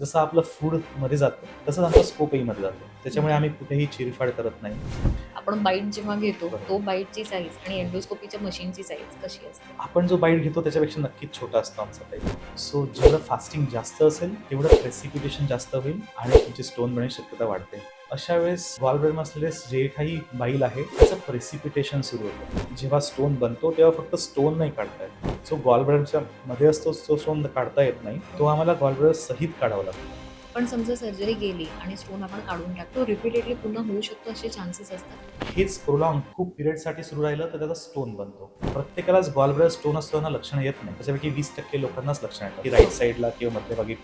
जसं आपलं फूड मध्ये जातं तसंच आमचा स्कोपही मध्ये जातो. त्याच्यामुळे आम्ही कुठेही चिरफाड करत नाही. आपण बाईट जेव्हा घेतो, बरोबर. तो बाईटची साईज आणि एंडोस्कोपीच्या मशीनची साईज कशी असते? आपण जो बाईट घेतो त्याच्यापेक्षा नक्कीच छोटा असतो आमचा बाईट. सो जेवढं फास्टिंग जास्त असेल तेवढं प्रेसिपिटेशन जास्त होईल आणि तुमची स्टोन बनण्याची शक्यता वाढते. अशा वेळेस गॉलब्लॅडर असलेले जे काही बाईल आहे त्याचं प्रेसिपिटेशन सुरू होतं. जेव्हा स्टोन बनतो तेव्हा फक्त स्टोन नाही काढता येत. जो गॉलब्लॅडरच्या मध्ये असतो तो स्टोन काढता येत नाही. तो आम्हाला गॉलब्लॅडर सहित काढावा लागतो. पण समजा सर्जरी गेली आणि स्टोन आपण काढून टाकतो, रिपीटेडली पुन्हा होऊ शकतो असे चान्सेस असतात? हेच प्रोलॉंग खूप पिरियडसाठी सुरू राहिलं तर त्याचा स्टोन बनतो. प्रत्येकालाच गॉलब्लॅडर स्टोन असताना लक्षणं येत नाही. त्याच्यापैकी 20% लोकांनाच लक्षणं येतात की राईट साईडला किंवा मध्यभागी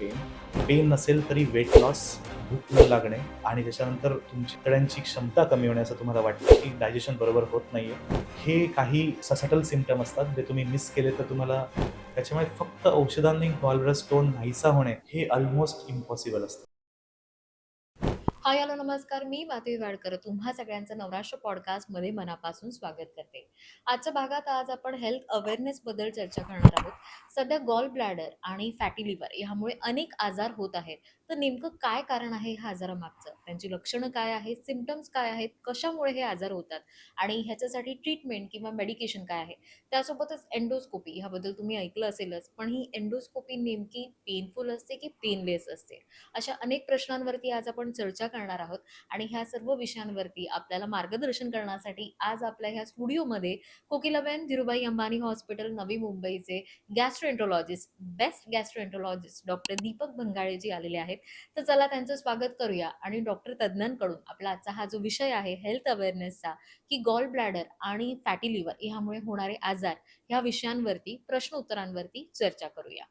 पेन नसेल तरी वेट लॉस, भूक न लागणे आणि त्याच्यानंतर तुमची तड्यांची क्षमता कमी होणे असं तुम्हाला वाटतं की डायजेशन बरोबर होत नाहीये. हे काही सटल सिम्पटम असतात जे तुम्ही मिस केले तर तुम्हाला त्याच्यामुळे फक्त औषधांनी गॉलब्लॅडर स्टोन नाहीसा होणे हे ऑलमोस्ट इम्पॉसिबल असतं. हाय हॅलो नमस्कार, मी माधवी वाडकर तुम्हा सगळ्यांचं नवराष्ट्र पॉडकास्टमध्ये मनापासून स्वागत करते. आजच्या भागात आज आपण हेल्थ अवेअरनेस बद्दल चर्चा करणार आहोत. सध्या गॉल ब्लॅडर आणि फॅटी लिव्हर यामुळे अनेक आजार होत आहेत. तर नेमकं काय कारण आहे ह्या आजारामागचं, त्यांची लक्षणं काय आहेत, सिम्पटम्स काय आहेत, कशामुळे हे आजार होतात आणि ह्याच्यासाठी ट्रीटमेंट किंवा मेडिकेशन काय आहे. त्यासोबतच एंडोस्कोपी ह्याबद्दल तुम्ही ऐकलं असेलच, पण ही एंडोस्कोपी नेमकी पेनफुल असते की पेनलेस असते, अशा अनेक प्रश्नांवरती आज आपण चर्चा करणार आहोत. आणि ह्या सर्व विषयांवरती आपल्याला मार्गदर्शन करण्यासाठी आज आपल्या ह्या स्टुडिओमध्ये कोकिलाबेन धीरूभाई अंबानी हॉस्पिटल नवी मुंबईचे गॅस्ट्रोएंट्रोलॉजिस्ट, बेस्ट गॅस्ट्रोएंट्रोलॉजिस्ट डॉक्टर दीपक भंगाळेजी आलेले आहेत. तर चला त्यांचं स्वागत करूया आणि डॉक्टर तज्ज्ञांकडून आपला आजचा हा जो विषय आहे हेल्थ अवेअरनेसचा, की गॉल ब्लॅडर आणि फॅटी लिव्हर ह्यामुळे होणारे आजार, ह्या विषयांवरती प्रश्न उत्तरांवरती चर्चा करूया.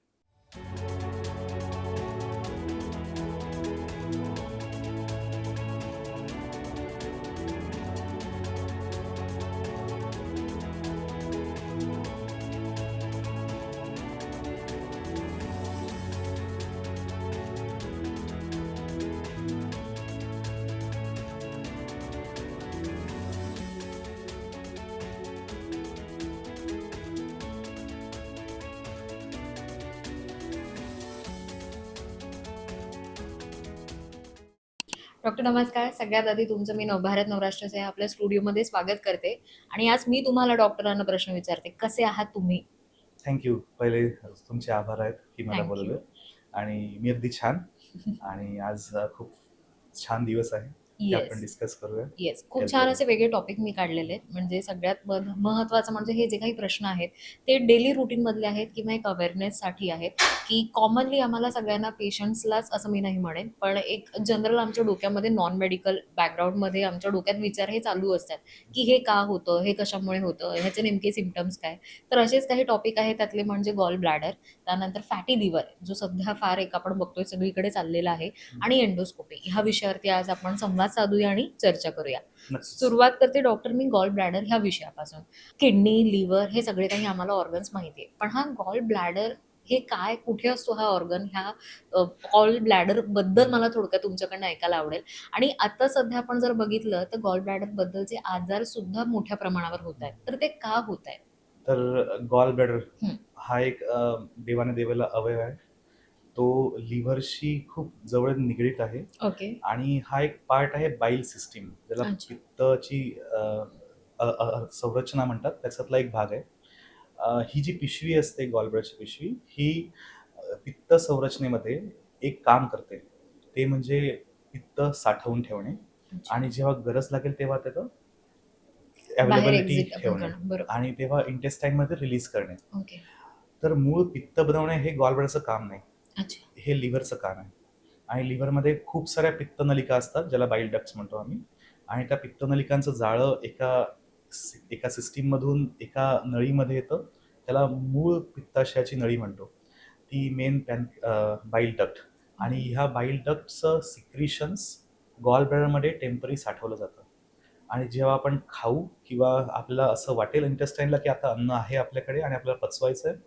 डॉक्टर नमस्कार. सगळ्यात आधी तुमचं मी नवभारत नवराष्ट्राचे आपल्या स्टुडिओमध्ये स्वागत करते. आणि आज मी तुम्हाला डॉक्टरांना प्रश्न विचारते, कसे आहात तुम्ही? थँक्यू. पहिले तुमचे आभार आहेत की मला थँक्यू. बोलवलं आणि मी अगदी छान आणि आज खूप छान दिवस आहे की आपण येस. डिस्कस करूया येस, खूप हेल्थ छान बद्दल. असे वेगळे टॉपिक मी काढलेले आहेत. म्हणजे सगळ्यात महत्त्वाचं म्हणजे हे जे काही प्रश्न आहेत ते डेली रुटीनमधले आहेत किंवा एक अवेअरनेससाठी आहेत, की कॉमनली आम्हाला सगळ्यांना पेशंट्सलाच असं मी नाही म्हणेन, पण एक जनरल आमच्या डोक्यामध्ये नॉन मेडिकल बॅकग्राऊंडमध्ये आमच्या डोक्यात विचार हे चालू असतात, की हे का होतं, हे कशामुळे होतं, ह्याचे नेमके सिम्पटम्स काय. तर असेच काही टॉपिक आहेत, त्यातले म्हणजे गॉल ब्लॅडर, त्यानंतर फॅटी लिव्हर जो सध्या फार एक आपण बघतोय सगळीकडे चाललेला आहे, आणि एंडोस्कोपी ह्या विषयावरती आज आपण संवाद साधूया आणि चर्चा करूया. नक्कीच. सुरुवात करते डॉक्टर मी गॉल ब्लॅडर ह्या विषयापासून. किडनी, लिव्हर हे सगळे काही आम्हाला ऑर्गन्स माहिती आहे, पण हा गॉल ब्लॅडर हे काय, कुठे असतो हा ऑर्गन, ह्या गॉल ब्लॅडर बद्दल मला थोडक्यात तुमच्याकडनं ऐकायला आवडेल. आणि आता सध्या आपण जर बघितलं तर गॉल ब्लॅडर बद्दलचे आजार सुद्धा मोठ्या प्रमाणावर होत आहेत, तर ते का होत आहेत? तर गॉल ब्लॅडर हं. हा एक देवाने दिलेला अवयव आहे. तो लिव्हरशी खूप जवळ निगडीत आहे ओके. आणि हा एक पार्ट आहे बाईल सिस्टीम, ज्याला अच्छा. पित्ताची संरचना म्हणतात, त्याच्यातला एक भाग आहे. ही जी पिशवी असते गॉलब्लॅडरची पिशवी, ही पित्त संरचनेमध्ये एक काम करते. ते म्हणजे पित्त साठवून ठेवणे अच्छा. आणि जेव्हा गरज लागेल तेव्हा त्याचं बाहेर अवेलेबिलिटी एक्झिट आपण ठेवणे करणं, बरोबर. आणि तेव्हा इंटेस्टाईनमध्ये रिलीज करणे. ओके. तर मूळ पित्त बनवणे हे गॉलब्लॅडरचं काम नाही, अच्छा. हे लिव्हरचं काम आहे. आणि लिव्हरमध्ये खूप साऱ्या पित्तनलिका असतात, ज्याला बाईल डक्ट्स म्हणतो आम्ही. आणि त्या पित्तनलिकांचं जाळं एका सिस्टीममधून एका नळीमध्ये येतं. त्याला मूळ पित्ताशयाची नळी म्हणतो. ती मेन बाईल डक्ट. आणि ह्या बाईल डक्टचं सिक्रिशन्स गॉल ब्लॅडरमध्ये टेम्पररी साठवलं जातं. आणि जेव्हा आपण खाऊ किंवा आपल्याला असं वाटेल इंटेस्टाईनला की आता अन्न आहे आपल्याकडे आणि आपल्याला पचवायचं आहे,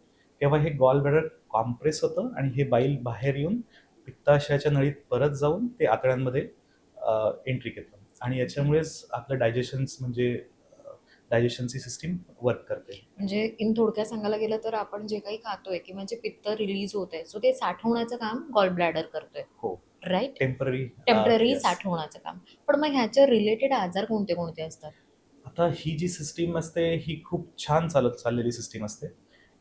तेव्हा हे गॉल ब्लॅडर कॉम्प्रेस होतं आणि हे बाईल बाहेर येऊन पित्ताशयाच्या नळीत परत जाऊन ते आतड्यांमध्ये एंट्री घेतं. आणि याच्यामुळेच आपलं डायजेशन्स म्हणजे डायजेशनची सिस्टीम वर्क करते. म्हणजे इन थोडक्यात सांगायला गेलं तर आपण जे काही खातोय किंवा जे पित्त रिलीज होतंय, सो ते साठवण्याचं काम गॉल ब्लॅडर करतोय, हो, राइट? टेम्पररी. Temporary yes. साठवण्याचं काम. पण मग ह्याच्या रिलेटेड आजार कोणते कोणते असतात? आता ही जी सिस्टीम असते ही खूप छान चाललेली सिस्टीम असते.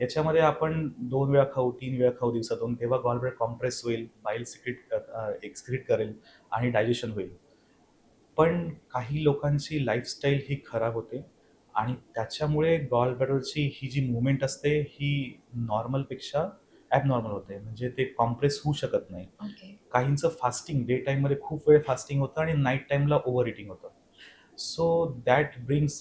याच्यामध्ये आपण 2 वेळा खाऊ, 3 वेळा खाऊ दिवसातून, तेव्हा गॉलब्लॅडर कॉम्प्रेस होईल, बाईल एक्सक्रीट करेल आणि डायजेशन होईल. पण काही लोकांची लाईफस्टाईल ही खराब होते आणि त्याच्यामुळे गॉलब्लॅडरची ही जी मूव्हमेंट असते ही नॉर्मलपेक्षा ॲबनॉर्मल होते. म्हणजे ते कॉम्प्रेस होऊ शकत नाही. ओके. काहींचं फास्टिंग डे टाईममध्ये खूप वेळ फास्टिंग होतं आणि नाईट टाईमला ओव्हर इटिंग होतं. सो दॅट ब्रिंग्स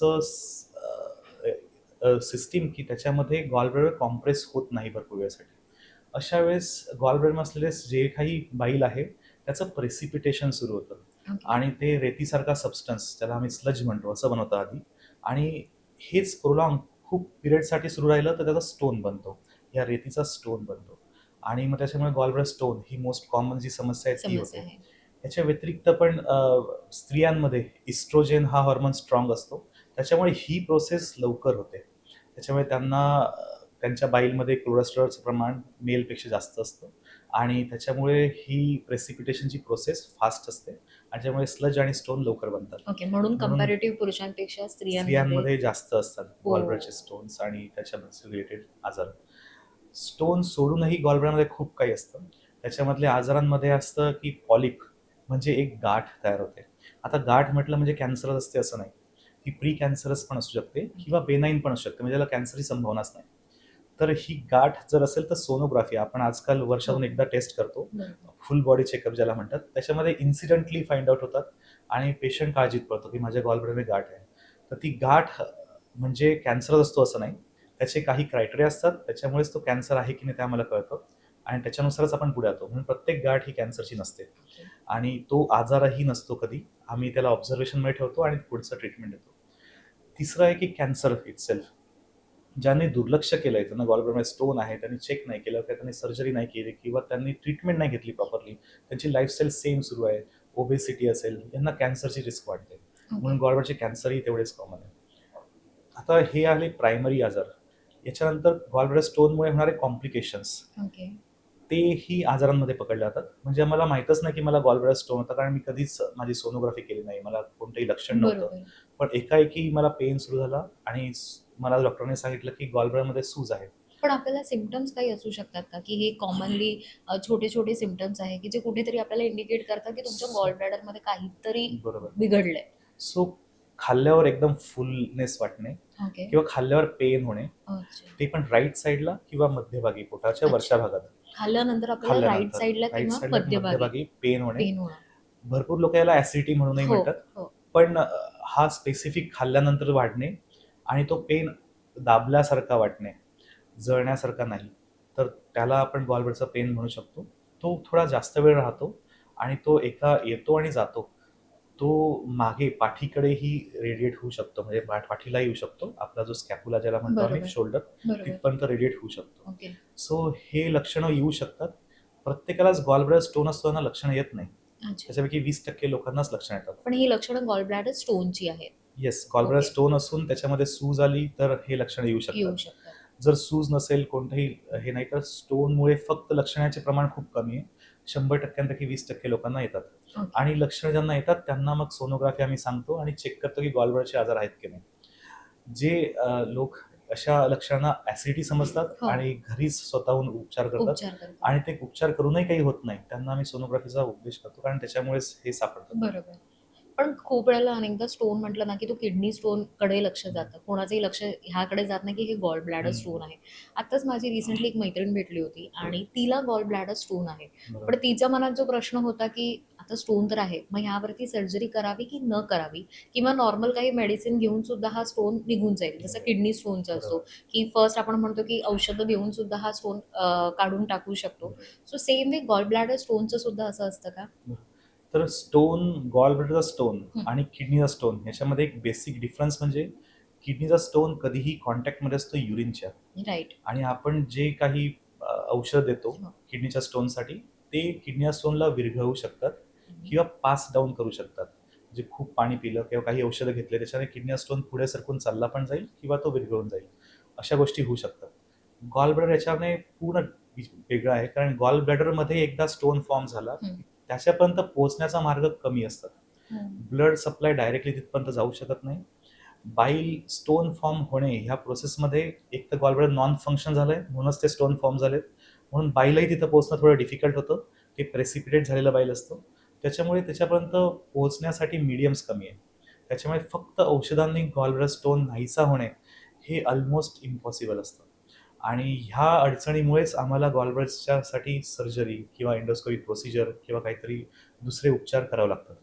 सिस्टीम की त्याच्यामध्ये गॉलब्लॅडर कॉम्प्रेस होत नाही भरपूर वेळेसाठी. अशा वेळेस गॉलब्लॅडर असलेले जे काही बाईल आहे त्याचं प्रेसिपिटेशन सुरू होतं ओके. आणि ते रेतीसारखा सबस्टन्स, त्याला आम्ही स्लज म्हणतो, असं बनवतं आधी. आणि हेच प्रोलॉंग खूप पिरियडसाठी सुरू राहिलं तर त्याचा स्टोन बनतो, या रेतीचा स्टोन बनतो. आणि मग त्याच्यामुळे गॉलब्लॅडर स्टोन ही मोस्ट कॉमन जी समस्या आहे ती होते. समस्या आहे. याच्या व्यतिरिक्त पण स्त्रियांमध्ये इस्ट्रोजेन हा हॉर्मोन स्ट्रॉंग असतो, त्याच्यामुळे ही प्रोसेस लवकर होते. त्याच्यामुळे त्यांना त्यांच्या बाईलमध्ये कोलेस्टेरॉलचं प्रमाण मेलपेक्षा जास्त असतं आणि त्याच्यामुळे ही प्रेसिपिटेशनची प्रोसेस फास्ट असते आणि त्यामुळे स्लज आणि स्टोन लवकर बनतात. ओके. म्हणून म्हणून कंपॅरेटिव्ह पुरुषांपेक्षा स्त्रियांमध्ये स्त्रियांमध्ये जास्त असतात हो. गॉलब्लॅडरचे स्टोन्स आणि त्याच्या रिलेटेड आजार. स्टोन सोडूनही गॉलब्लॅडरमध्ये खूप काही असतं. त्याच्यामधले आजारांमध्ये असतं की पॉलिप म्हणजे एक गाठ तयार होते. आता गाठ म्हटलं म्हणजे कॅन्सरच असते असं नाही. ती प्री कॅन्सरस पण असू शकते किंवा बेनाईन पण असू शकते, म्हणजे त्याला कॅन्सरची संभावनाच नाही. तर ही गाठ जर असेल तर सोनोग्राफी आपण आजकाल वर्षातून हो. एकदा टेस्ट करतो, बरोबर. फुल बॉडी चेकअप ज्याला म्हणतात. त्याच्यामध्ये इन्सिडेंटली फाइंड आउट होतात आणि पेशंट काळजीत पडतो की माझ्या गॉलब्लॅडरमध्ये गाठ आहे. तर ती गाठ म्हणजे कॅन्सरच असतो असं नाही. त्याचे काही क्रायटेरिया असतात, त्याच्यामुळेच तो कॅन्सर आहे की नाही ते आम्हाला कळतं आणि त्याच्यानुसारच आपण पुढे जातो. म्हणून प्रत्येक गाठ ही कॅन्सरची नसते ओके. आणि तो आजारही नसतो कधी. आम्ही त्याला ऑब्झर्वेशनमध्ये ठेवतो आणि पुढचं ट्रीटमेंट देतो. तिसरं आहे की कॅन्सर इटसेल्फ. ज्यांनी दुर्लक्ष केलंय, त्यांना गॉलब्लॅडरमध्ये स्टोन आहे, त्यांनी चेक नाही केलं किंवा त्यांनी सर्जरी नाही केली किंवा त्यांनी ट्रीटमेंट नाही घेतली प्रॉपरली, त्यांची लाईफस्टाईल सेम सुरू आहे, ओबेसिटी असेल, यांना कॅन्सरची रिस्क वाढते. ओके. म्हणून गॉलब्लॅडरचे कॅन्सरही तेवढेच कॉमन आहे. आता हे आले प्रायमरी आजार. याच्यानंतर गॉलब्लॅडर स्टोनमुळे होणारे कॉम्प्लिकेशन्स, ओके. तेही आजारांमध्ये पकडले जातात. म्हणजे मला माहीतच नाही की मला गॉलब्लॅडर स्टोन होता, कारण मी कधीच माझी सोनोग्राफी केली नाही. मला कोणतंही लक्षण नव्हतं. बरोबर. पण एकाएकी मला पेन सुरू झाला आणि मला डॉक्टरांनी सांगितलं की गॉलब्लॅडरमध्ये सूज आहे. पण आपल्याला सिम्प्टम्स काही असू शकतात का, की हे कॉमनली छोटे-छोटे सिम्प्टम्स आहे, की जे कुठेतरी आपल्याला इंडिकेट करतात, की तुमच्या गॉल ब्लॅडरमध्ये काहीतरी बरोबर. बिघडलंय? सो खाल्ल्यावर एकदम फुलनेस वाटणे ओके. किंवा खाल्ल्यावर पेन होणे, अच्छा. ते पण राईट साईडला किंवा मध्यभागी, पोटाच्या वरच्या अच्छा. भागात. खाल्ल्यानंतर आपल्याला राइट खाल्ल्यानंतर साइडला राईट किंवा साईडला किंवा मध्यभागी मध्यभागी पेन होणे. पेन होणं. भरपूर लोक याला ऍसिडिटी म्हणूनही हो, म्हणतात. हो. पण हा स्पेसिफिक खाल्ल्यानंतर वाढणे आणि तो पेन दाबल्यासारखा वाटणे, जळण्यासारखा नाही. तर त्याला आपण गॉलब्लॅडरचा पेन म्हणू शकतो. तो थोडा जास्त वेळ राहतो आणि तो येतो आणि जातो. तो मागे पाठीकडेही रेडिएट होऊ शकतो, म्हणजे पाठीला येऊ शकतो. आपला जो स्कॅपुला ज्याला म्हणतो आम्ही, बरोबर, शोल्डर, बरोबर. तिथपर्यंत रेडिएट होऊ शकतो. ओके. सो हे लक्षणं येऊ शकतात. प्रत्येकालाच गॉलब्लॅडर स्टोन असताना लक्षणं येत नाही. अच्छा. त्याच्यापैकी 20% लोकांनाच लक्षणं येतात. पण ही लक्षणं गॉल ब्लॅडर स्टोनची आहेत. Yes, गॉलब्लॅडर okay. स्टोन असून त्याच्यामध्ये सूज आली तर हे लक्षणं येऊ शकतात. येऊ शकतात. जर सूज नसेल, कोणतंही हे नाही, तर स्टोनमुळे फक्त लक्षणाचे प्रमाण खूप कमी आहे. 100%पैकी 20% लोकांना येतात. ओके. आणि लक्षणं ज्यांना येतात त्यांना मग सोनोग्राफी आम्ही सांगतो आणि चेक करतो की गॉलब्लॅडरचे आजार आहेत की नाही. जे लोक अशा लक्षणांना ऍसिडिटी समजतात हो. आणि घरीच स्वतःहून उपचार करतात उपचार करतात. आणि ते उपचार करूनही काही होत नाही, त्यांना आम्ही सोनोग्राफीचा उपदेश करतो, कारण त्याच्यामुळेच हे सापडतात. बरोबर. पण खूप वेळेला अनेकदा स्टोन म्हटलं ना, की तो किडनी स्टोनकडे लक्ष जातं. कोणाचंही लक्ष ह्याकडे जात नाही, की हे गॉल ब्लॅडर स्टोन आहे. आत्ताच माझी रिसेंटली एक मैत्रीण भेटली होती आणि तिला गॉल ब्लॅडर स्टोन आहे. बरोबर. पण तिच्या मनात जो प्रश्न होता, की आता स्टोन तर आहे, मग ह्यावरती सर्जरी करावी की न करावी? किंवा नॉर्मल काही मेडिसिन घेऊन सुद्धा हा स्टोन निघून जाईल. जसं किडनी स्टोनचा असतो, की फर्स्ट आपण म्हणतो, की औषधं देऊन सुद्धा हा स्टोन काढून टाकू शकतो. So same way gall bladder स्टोनचं सुद्धा असं असतं का? तर स्टोन, गॉलब्लॅडरचा स्टोन हं. आणि किडनीचा स्टोन याच्यामध्ये एक बेसिक डिफरन्स म्हणजे किडनीचा स्टोन कधीही कॉन्टॅक्टमध्ये असतो युरिनच्या, राइट. आणि आपण जे काही औषध देतो हो. किडनीच्या स्टोनसाठी, ते किडनीच्या स्टोनला विरघळवू शकतात किंवा पास डाऊन करू शकतात. जे खूप पाणी पिलं किंवा काही औषधं घेतले त्याच्याने किडनी स्टोन पुढे सरकून चालला पण जाईल किंवा तो विरघळून जाईल. अशा गोष्टी होऊ शकतात. गॉल ब्लॅडर याच्याने पूर्ण वेगळं आहे, कारण गॉल ब्लॅडरमध्ये एकदा स्टोन फॉर्म झाला हं. की त्याच्यापर्यंत पोहोचण्याचा मार्ग कमी असतात. ब्लड सप्लाय डायरेक्टली तिथपर्यंत जाऊ शकत नाही. बाईल स्टोन फॉर्म होणे ह्या प्रोसेसमध्ये एक तर गॉल ब्लॅडर नॉन फंक्शन झालंय म्हणूनच ते स्टोन फॉर्म झालेत. म्हणून बाईलही तिथं पोहोचणं थोडं डिफिकल्ट होतं. ते प्रेसिपिटेट झालेलं बाईल असतं. त्याच्यामुळे त्याच्यापर्यंत पोहोचण्यासाठी मीडियम्स कमी आहे. त्याच्यामुळे फक्त औषधांनी गॉल ब्लॅडर स्टोन नाहीसा होणे हे ऑलमोस्ट इम्पॉसिबल असतं. आणि ह्या अडचणीमुळेच आम्हाला गॉल ब्लॅडरच्यासाठी सर्जरी किंवा एंडोस्कोपी प्रोसिजर किंवा काहीतरी दुसरे उपचार करावे लागतात.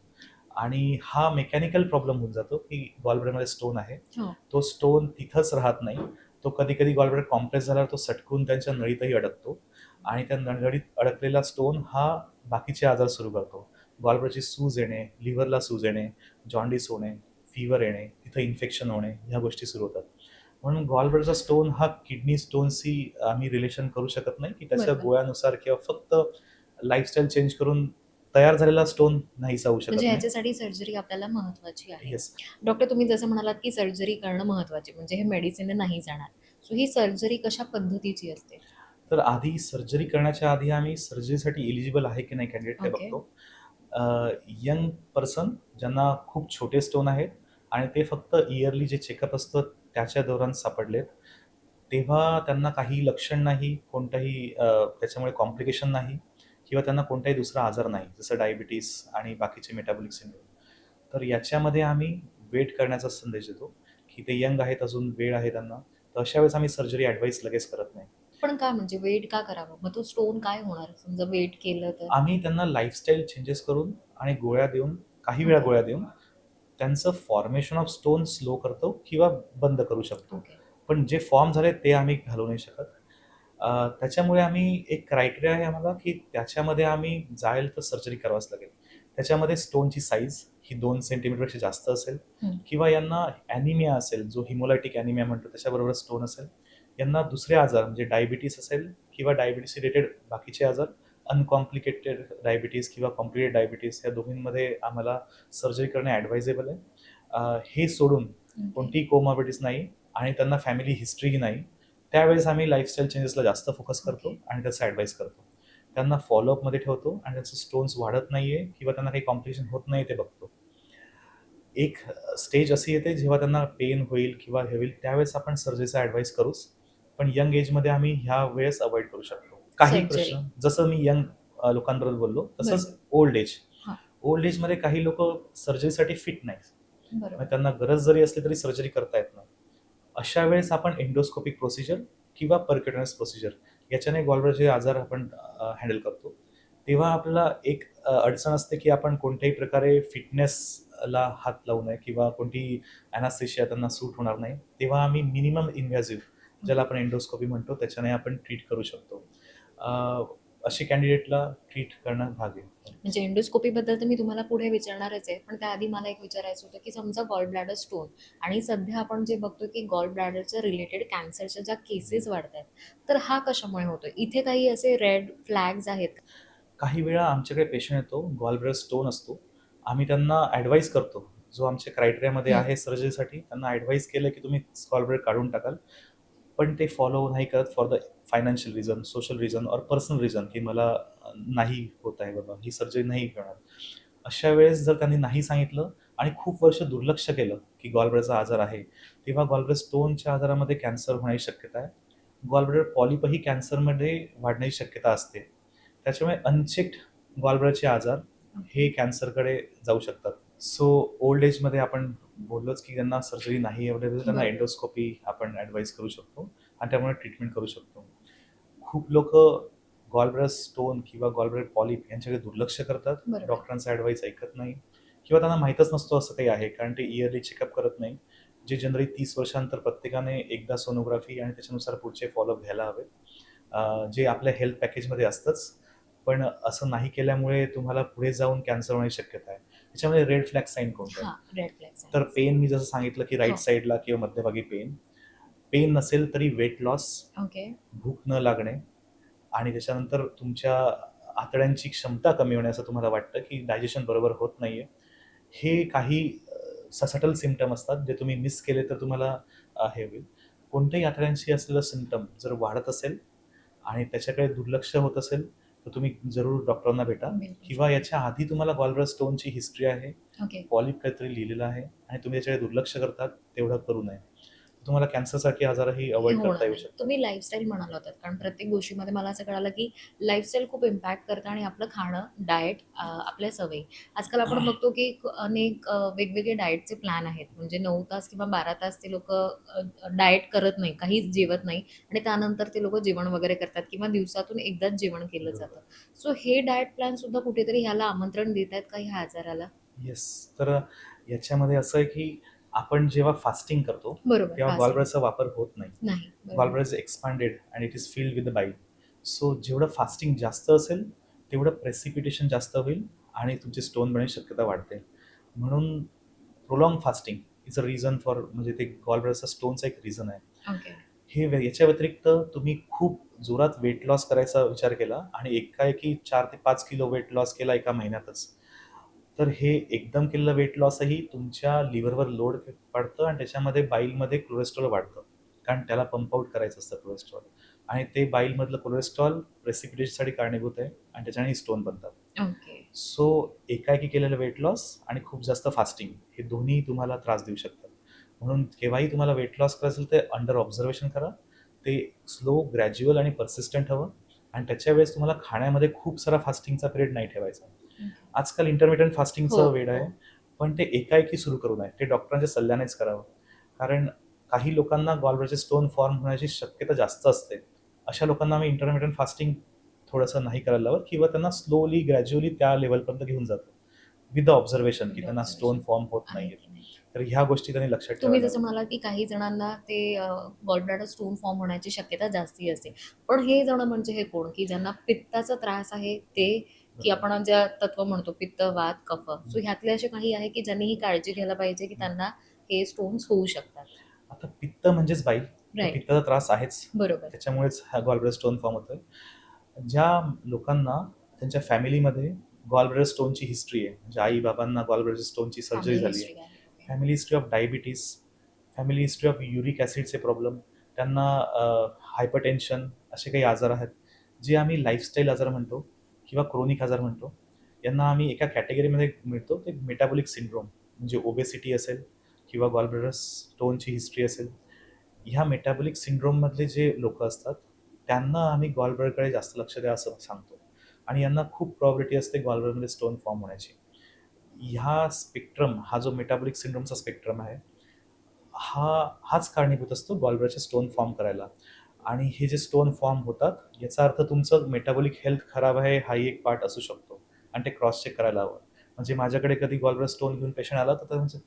आणि हा मेकॅनिकल प्रॉब्लेम होऊन जातो की गॉल ब्लॅडरमध्ये स्टोन आहे. हो. तो स्टोन तिथंच राहत नाही. तो कधी-कधी गॉल ब्लॅडर कॉम्प्रेस झाल्यावर तो सटकून त्यांच्या नळीतही अडकतो आणि त्या नळीत अडकलेला स्टोन हा बाकीचे आजार सुरू करतो. गॉल ब्लॅडरची सूज येणे, लिव्हरला सूज येणे, जॉन्डिस होणे, फीव्हर येणे, तिथं इन्फेक्शन होणे ह्या गोष्टी सुरू होतात. म्हणून गॉल ब्लॅडरचा स्टोन हा किडनी स्टोनशी आम्ही रिलेशन करू शकत नाही, की त्याच्या बरोबर. गोळ्यानुसार किंवा फक्त लाईफस्टाईल चेंज करून तयार झालेला स्टोन नाहीसा होऊ म्हणजे शकत नाही. ह्याच्यासाठी सर्जरी आपल्याला महत्वाची आहे. येस. डॉक्टर, तुम्ही जसं म्हणालात की सर्जरी करणं महत्वाची, म्हणजे हे मेडिसिन नाही जाणार. सो ही सर्जरी कशा पद्धतीची असते? तर आधी सर्जरी करण्याच्या आधी आम्ही सर्जरीसाठी एलिजिबल आहे की नाही कॅन्डिडेट ते ओके. बघतो. यंग पर्सन ज्यांना खूप छोटे स्टोन आहेत आणि ते फक्त इयरली जे चेकअप असतं त्याच्या दौरान सापडलेत, तेव्हा त्यांना काही लक्षण नाही, कोणताही त्याच्यामुळे कॉम्प्लिकेशन नाही किंवा त्यांना कोणताही दुसरा आजार नाही, जसं डायबिटीस आणि बाकीचे मेटाबॉलिक सिंड्रोम. तर याच्यामध्ये आम्ही वेट करण्याचा संदेश देतो, की ते यंग आहेत, अजून वेळ आहे त्यांना. तर अशा वेळेस आम्ही सर्जरी ॲडवाईस लगेच करत नाही. पण का, म्हणजे वेट का करावं? मग तो स्टोन काय होणार समजा वेट केलं तर? आम्ही त्यांना लाईफस्टाईल चेंजेस करून आणि गोळ्या देऊन, काही वेळा ओके. गोळ्या देऊन त्यांचं फॉर्मेशन ऑफ स्टोन स्लो करतो किंवा बंद करू शकतो. ओके. पण जे फॉर्म झाले ते आम्ही घालवू नाही शकत. त्याच्यामुळे आम्ही एक क्रायटेरिया आहे आम्हाला, की त्याच्यामध्ये आम्ही जाईल तर सर्जरी करावीच लागेल. त्याच्यामध्ये स्टोनची साईज ही 2 सेंटीमीटरपेक्षा जास्त असेल हं. किंवा यांना ॲनिमिया असेल, जो हिमोलायटिक ॲनिमिया म्हणतो त्याच्याबरोबर स्टोन असेल. यांना दुसरे आजार म्हणजे डायबिटीस असेल किंवा डायबिटीस रिलेटेड बाकीचे आजार, अनकॉम्प्लिकेटेड डायबिटीज किंवा कॉम्प्लिकेटेड डायबिटीज या दोन्हींमध्ये आम्हाला सर्जरी करणे ॲडवायझेबल आहे. हे सोडून ओके. कोणतीही कोमॉर्बिडिटीज नाही आणि त्यांना फॅमिली हिस्ट्रीही नाही. त्यावेळेस आम्ही लाईफस्टाईल चेंजेसला जास्त फोकस करतो ओके. आणि त्याचं ॲडवाईस करतो. त्यांना फॉलोअपमध्ये ठेवतो आणि त्यांचे स्टोन्स वाढत नाहीये किंवा त्यांना काही कॉम्प्लिकेशन होत नाही ते बघतो. एक स्टेज अशी येते जेव्हा त्यांना पेन होईल किंवा हे होईल त्यावेळेस आपण सर्जरीचा ॲडवाईस करूच. पण यंग एजमध्ये आम्ही ह्या वेळेस अव्हॉइड करू शकतो. काही सर्जरी. प्रश्न जसं मी यंग लोकांबरोबर बोललो तसंच बरोबर. Old age. हां. ओल्ड एजमध्ये काही लोकं सर्जरीसाठी फिट नाहीत. बरोबर. मग त्यांना गरज जरी असली तरी सर्जरी करता येत नाही. अशा वेळेस आपण एंडोस्कोपिक प्रोसिजर किंवा परक्युटनस प्रोसिजर याच्याने गॉलब्लॅडरचे आजार आपण हँडल करतो. तेव्हा आपल्याला एक अडचण असते की आपण कोणत्याही प्रकारे फिटनेसला हात लावू नये किंवा कोणतीही ॲनास्थेशिया त्यांना सूट होणार नाही. तेव्हा आम्ही मिनिमम इन्व्हेसिव्ह ज्याला आपण एंडोस्कोपी म्हणतो त्याच्याने आपण ट्रीट करू शकतो. असे कॅन्डिडेटला ट्रीट करणं भाग आहे. म्हणजे एंडोस्कोपी बद्दल तर मी तुम्हाला पुढे विचारणारच आहे, पण त्याआधी मला एक विचारायचं होतं की समजा गॉल ब्लॅडर स्टोन आणि सध्या आपण जे बघतो की गॉल ब्लॅडरच्या रिलेटेड कॅन्सरच्या ज्या केसेस वाढत आहेत, तर हा कशामुळे होतोय? इथे काही असे रेड फ्लॅग्स आहेत का? काही वेळा आमच्याकडे पेशंट येतो, गॉलब्लॅडर स्टोन असतो. आम्ही त्यांना ॲडवाईस करतो. जो आमच्या क्रायटेरियामध्ये हं. आहे सर्जरीसाठी त्यांना ॲडवाईस केलं की तुम्ही गॉलब्लॅडर काढून टाकाल. पण ते फॉलो नाही करत for the financial reason, social reason और पर्सनल रिझन की मला नाही होत आहे बाबा, ही सर्जरी नाही करणार. अशा वेळेस जर त्यांनी नाही सांगितलं आणि खूप वर्ष दुर्लक्ष केलं की गॉलब्लॅडरचा आजार आहे, तेव्हा गॉलब्लॅडर स्टोनच्या आजारामध्ये कॅन्सर होण्याची शक्यता आहे. गॉलब्लॅडर पॉलिपही कॅन्सरमध्ये वाढण्याची शक्यता असते. त्याच्यामुळे अनचेक्ड गॉलब्लॅडरचे आजार हे कॅन्सरकडे जाऊ शकतात. सो ओल्ड एजमध्ये आपण बोललोच की ज्यांना सर्जरी नाही अवेलेबल त्यांना बरोबर. एंडोस्कोपी आपण ॲडवाईस करू शकतो आणि त्यामुळे ट्रीटमेंट करू शकतो. खूप लोकं गॉलब्लॅडर स्टोन किंवा गॉलब्लॅडर पॉलिप यांच्याकडे दुर्लक्ष करतात. बरोबर. डॉक्टरांचा ॲडवाईस ऐकत नाही किंवा त्यांना माहीतच नसतो असं काही आहे, कारण ते इयरली चेकअप करत नाही. जे जनरली 30 वर्षानंतर प्रत्येकाने एकदा सोनोग्राफी आणि त्याच्यानुसार पुढचे फॉलोअप घ्यायला हवे. जे आपल्या हेल्थ पॅकेजमध्ये असतंच. पण असं नाही केल्यामुळे तुम्हाला पुढे जाऊन कॅन्सर होण्याची शक्यता आहे. त्याच्यामध्ये रेड फ्लॅग साईन कोणते आहेत? हां, रेड फ्लॅग्स तर आहेत. पेन मी जसं सांगितलं की राइट हो. साइडला किंवा मध्यभागी पेन. पेन नसेल तरी वेट लॉस, ओके. भूक न लागणे आणि त्याच्यानंतर तुमच्या आतड्यांची क्षमता कमी होणे असं तुम्हाला वाटतं की डायजेशन बरोबर होत नाहीये. हे काही सटल सिम्पटम असतात जे तुम्ही मिस केले तर तुम्हाला हे होईल. कोणत्याही आतड्यांशी असलेलं सिम्पटम जर वाढत असेल आणि त्याच्याकडे दुर्लक्ष होत असेल तर तुम्ही जरूर डॉक्टरांना भेटा. बिलकुल. किंवा याच्या आधी तुम्हाला गॉलब्लॅडर स्टोनची हिस्ट्री आहे, ओके. पॉलिप काहीतरी लिहिलेलं आहे आणि तुम्ही याच्याकडे दुर्लक्ष करतात, तेवढं करू नये. तुम्हाला कॅन्सरसारखे आजारही हे अवॉइड करता होणार येऊ नाही. शकतात. तुम्ही लाईफस्टाईल म्हणाला होतात, कारण प्रत्येक गोष्टीमध्ये मला असं कळालं, की लाईफस्टाईल खूप इम्पॅक्ट करतं आणि आपलं खाणं, डाएट, आपल्या सवयी. आजकाल आपण बघतो, की अनेक वेगवेगळे डाएटचे प्लॅन आहेत. म्हणजे 9 तास किंवा 12 तास ते लोकं डाएट करत नाही, काहीच जेवत नाही आणि त्यानंतर ते लोकं जेवण वगैरे करतात किंवा दिवसातून एकदाच जेवण केलं बरोबर. जातं. सो हे डाएट प्लॅनसुद्धा कुठेतरी ह्याला आमंत्रण देत आहेत का ह्या आजाराला? येस. तर याच्यामध्ये असं आहे, की आपण जेव्हा फास्टिंग करतो, बरोबर, तेव्हा फास्टिंग. गॉलब्लॅडरचा वापर होत नाही. नाही, बरोबर. Gallbladder is expanded and it is filled with the bile. सो जेवढं फास्टिंग जास्त असेल, तेवढं प्रेसिपिटेशन जास्त होईल आणि तुमची स्टोन बनण्याची शक्यता वाढते. म्हणून prolong fasting is a reason for, म्हणजे ते गॉलब्लॅडरचा स्टोनचा एक रिझन आहे. ओके. याच्या व्यतिरिक्त तुम्ही खूप जोरात वेट लॉस करायचा विचार केला आणि एकाएकी 4 ते 5 किलो वेट लॉस केला एका महिन्यातच, तर हे एकदम केलेलं वेट लॉसही तुमच्या लिव्हरवर लोड पाडतं आणि त्याच्यामध्ये बाईलमध्ये कोलेस्ट्रॉल वाढतं. कारण त्याला पंप आउट करायचं असतं कोलेस्ट्रॉल आणि ते बाईलमधलं कोलेस्ट्रॉल प्रेसिपिटेशनसाठी कारणीभूत आहे आणि त्याच्याने स्टोन बनतात. ओके. सो एकाएकी केलेलं वेट लॉस आणि खूप जास्त फास्टिंग हे दोन्ही तुम्हाला त्रास देऊ शकतात. म्हणून केव्हाही तुम्हाला वेट लॉस करायचं असेल तर अंडर ऑब्झर्वेशन करा. ते स्लो, ग्रॅज्युअल आणि पर्सिस्टंट हवं आणि त्याच्या वेळेस तुम्हाला खाण्यामध्ये खूप सारा फास्टिंगचा पिरियड नाही ठेवायचा. आजकाल इंटरमिटंट हो, फास्टिंगचं वेड आहे, हो. पण ते एकाएकी सुरू करू नये. ते डॉक्टरांच्या सल्ल्यानेच करावं. कारण काही लोकांना गॉलब्लॅडरचे स्टोन फॉर्म होण्याची शक्यता जास्त असते. अशा लोकांना आम्ही इंटरमिटंट फास्टिंग थोडंसं नाही करायला लावत किंवा त्यांना स्लोली, ग्रॅज्युअली त्या लेव्हलपर्यंत घेऊन जातो. विथ द ऑब्झर्वेशन की विथ त्यांना स्टोन ऑब्झर्वेशन फॉर्म होत आहे नाहीयेत. की नाही. तर ह्या गोष्टी त्यांनी लक्षात तुम्ही ठेवायला जसं हव्यात. म्हणालात, की काही जणांना ते गॉलब्लॅडर स्टोन फॉर्म होण्याची शक्यता जास्ती असते. पण हे जण म्हणजे हे कोण, की ज्यांना पित्ताचा त्रास आहे ते, की बरोबर. आपण जे तत्व म्हणतो पित्त, वात, कफ. सो ह्यातले असे काही आहे, की ज्यांनी ही काळजी घ्यायला पाहिजे, की त्यांना हे स्टोन्स होऊ शकतात. आता पित्त म्हणजेच बाईल. तर राइट. पित्ताचा त्रास आहेच. बरोबर. त्याच्यामुळेच हा गॉलब्लॅडर स्टोन फॉर्म होतोय. ज्या लोकांना त्यांच्या फॅमिलीमध्ये गॉलब्लॅडर स्टोनची हिस्ट्री आहे, म्हणजे आई-बाबांना गॉलब्लॅडर स्टोनची सर्जरी फॅमिली झाली आहे. हिस्ट्री आहे. Okay. Family history of diabetes, family history of uric ॲसिडचे प्रॉब्लेम, त्यांना हायपरटेन्शन असे काही आजार आहेत, जे आम्ही लाईफस्टाईल आजार म्हणतो किंवा क्रोनिक आजार म्हणतो. यांना आम्ही एका कॅटेगरीमध्ये मिळतो, ते मेटाबॉलिक सिंड्रोम. म्हणजे ओबेसिटी असेल किंवा गॉलब्लॅडर स्टोनची हिस्ट्री असेल. ह्या मेटाबॉलिक सिंड्रोममधले जे लोकं असतात, त्यांना आम्ही गॉलब्लॅडरकडे जास्त लक्ष द्या असं सांगतो आणि यांना खूप प्रॉबिलिटी असते गॉलब्लॅडरमध्ये स्टोन फॉर्म होण्याची. हा जो मेटाबॉलिक सिंड्रोमचा स्पेक्ट्रम आहे, हाच कारणीभूत असतो गॉलब्लॅडरचे स्टोन फॉर्म करायला. आणि हे जे स्टोन फॉर्म होतात, याचा अर्थ तुमचं मेटाबॉलिक हेल्थ खराब आहे, हाही एक पार्ट असू शकतो आणि ते क्रॉस चेक करायला हवं. म्हणजे माझ्याकडे कधी गॉलब्लॅडर स्टोन घेऊन पेशंट आला, तर त्यांचं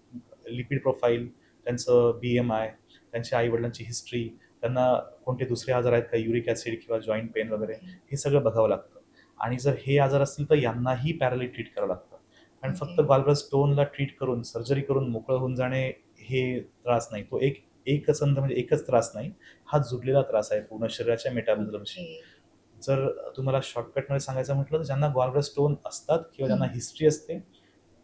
लिपिड प्रोफाईल, त्यांचं BMI, त्यांच्या आई-वडिलांची हिस्ट्री, त्यांना कोणते दुसरे आजार आहेत का, युरिक ॲसिड किंवा जॉइंट पेन वगैरे, ओके. हे सगळं बघावं लागतं. आणि जर हे आजार असतील तर यांनाही पॅरलल ट्रीट करावं लागतं. आणि ओके. फक्त गॉलब्लॅडर स्टोनला ट्रीट करून, सर्जरी करून मोकळं होऊन जाणे हे त्रास नाही. तो एकसंध म्हणजे एकच त्रास नाही, हा जुडलेला त्रास आहे पूर्ण शरीराच्या मेटाबॉलिझमशी. ओके. जर तुम्हाला शॉर्टकटमध्ये सांगायचं म्हटलं तर ज्यांना गॉलब्लॅडर स्टोन असतात किंवा ज्यांना हं. हिस्ट्री असते,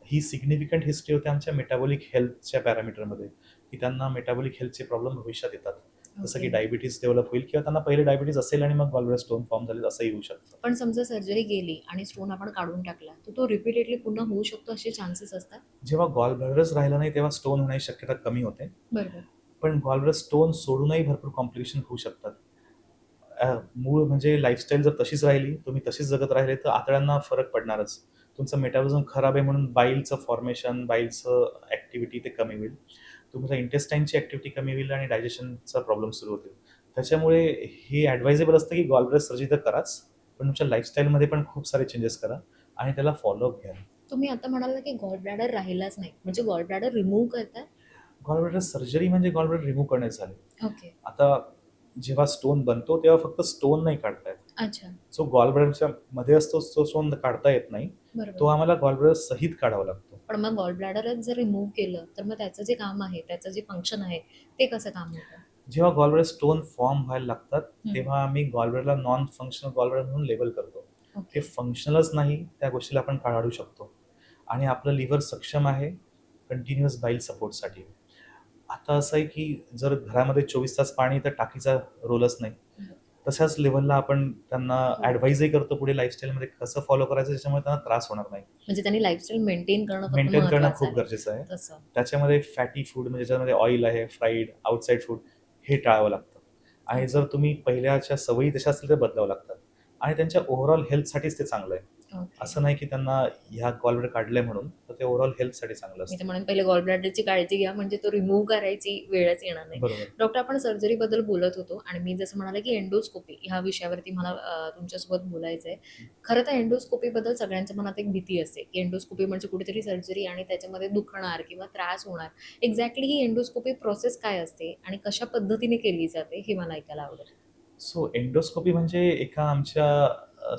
ही सिग्निफिकंट हिस्ट्री होते आमच्या मेटाबॉलिक हेल्थच्या पॅरामीटरमध्ये, की त्यांना मेटाबॉलिक हेल्थचे प्रॉब्लेम भविष्यात येतात. जसं की ओके. डायबिटीज डेव्हलप होईल किंवा त्यांना पहिले डायबिटीज असेल आणि मग गॉलब्लॅडर स्टोन फॉर्म झाले, असंही होऊ शकतं. पण समजा सर्जरी गेली आणि स्टोन आपण काढून टाकला, तर तो रिपीटेडली पुन्हा होऊ शकतो असे चान्सेस असतात? जेव्हा गॉलब्लॅडरच राहिला नाही तेव्हा स्टोन होण्याची शक्यता कमी होते. बरोबर. पण गॉलब्लॅडर स्टोन सोडूनही भरपूर कॉम्प्लिकेशन होऊ शकतात. मूळ म्हणजे लाईफस्टाईल जर तशीच राहिली, तुम्ही तशीच जगत राहिले, तर आतड्यांना फरक पडणारच. तुमचं मेटाबॉलिझम खराब आहे म्हणून बाईलचं फॉर्मेशन, बाईलचं ॲक्टिव्हिटी ते कमी होईल. तुमच्या इंटेस्टाईनची ॲक्टिव्हिटी कमी होईल आणि डायजेशनचा प्रॉब्लेम सुरू होतील. त्याच्यामुळे हे ॲडवायजेबल असतं की गॉलब्लॅडर सर्जरी तर कराच, पण तुमच्या लाईफस्टाईलमध्ये पण खूप सारे चेंजेस करा आणि त्याला फॉलोअप घ्या. तुम्ही आता म्हणालात की गॉल ब्लॅडर राहिलाच नाही. म्हणजे गॉल ब्लॅडर रिमूव्ह करतात? गॉलब्लॅडर सर्जरी म्हणजे गॉलब्लॅडर रिमूव्ह करणे झाले. ओके. आता जेव्हा स्टोन बनतो तेव्हा फक्त स्टोन नाही काढता येत. अच्छा. जो गॉलब्लॅडरच्या मध्ये असतो तो स्टोन काढता येत नाही. तो बरोबर. आम्हाला गॉलब्लॅडर सहित काढावा लागतो. पण मग गॉल ब्लॅडरच जर रिमूव्ह केलं, तर मग त्याचं जे काम आहे, त्याचं जे फंक्शन आहे, ते कसं काम होतं? जेव्हा गॉलब्लॅडर स्टोन फॉर्म व्हायला लागतात, हं. तेव्हा आम्ही गॉलब्लॅडरला नॉन फंक्शनल गॉलब्लॅडर म्हणून लेबल करतो. ते ओके. फंक्शनलच नाही, त्या गोष्टीला आपण काढू शकतो. आणि आपलं लिव्हर सक्षम आहे कंटिन्युअस बाईल सपोर्टसाठी. आता असं आहे की जर घरामध्ये 24 तास पाणी तर टाकीचा रोलच नाही. तशाच लेव्हलला आपण त्यांना हो. ॲडवाइजही करतो पुढे लाईफस्टाईलमध्ये कसं फॉलो करायचं ज्याच्यामुळे त्यांना त्रास होणार नाही. म्हणजे त्यांनी लाईफस्टाईल मेंटेन करणं फक्त मेंटेन करणं महत्वाचं खूप आहे. गरजेचं आहे. तसं. त्याच्यामध्ये फॅटी फूड म्हणजे ज्याच्यामध्ये ऑइल आहे, फ्राईड, आउटसाइड फूड हे टाळावं लागतं. आणि जर तुम्ही पहिल्याच्या सवयी तशा असतील तर बदलावं लागतात. आणि त्यांच्या ओव्हरऑल हेल्थसाठीच ते चांगलं आहे. ओके. असं नाही की त्यांना ह्या गॉलब्लॅडर काढलंय म्हणून, तर ते ओव्हरऑल हेल्थसाठी चांगलं मी असतं. तर म्हणेन पहिले गॉल ब्लॅडरची काळजी घ्या म्हणजे तो रिमूव्ह करायची वेळच येणार नाही. बरोबर. डॉक्टर आपण सर्जरीबद्दल बोलत होतो आणि मी जसं म्हणाले की एंडोस्कोपी ह्या विषयावरती मला तुमच्यासोबत बोलायचं आहे. खरं तर एंडोस्कोपीबद्दल सगळ्यांच्या मनात एक भीती असते की एंडोस्कोपी म्हणजे कुठेतरी सर्जरी आणि त्याच्यामध्ये दुखणार किंवा त्रास होणार. एक्झॅक्टली ही एंडोस्कोपी प्रोसेस काय असते आणि कशा पद्धतीने केली जाते हे मला ऐकायला आवडेल. सो एंडोस्कोपी म्हणजे एका आमच्या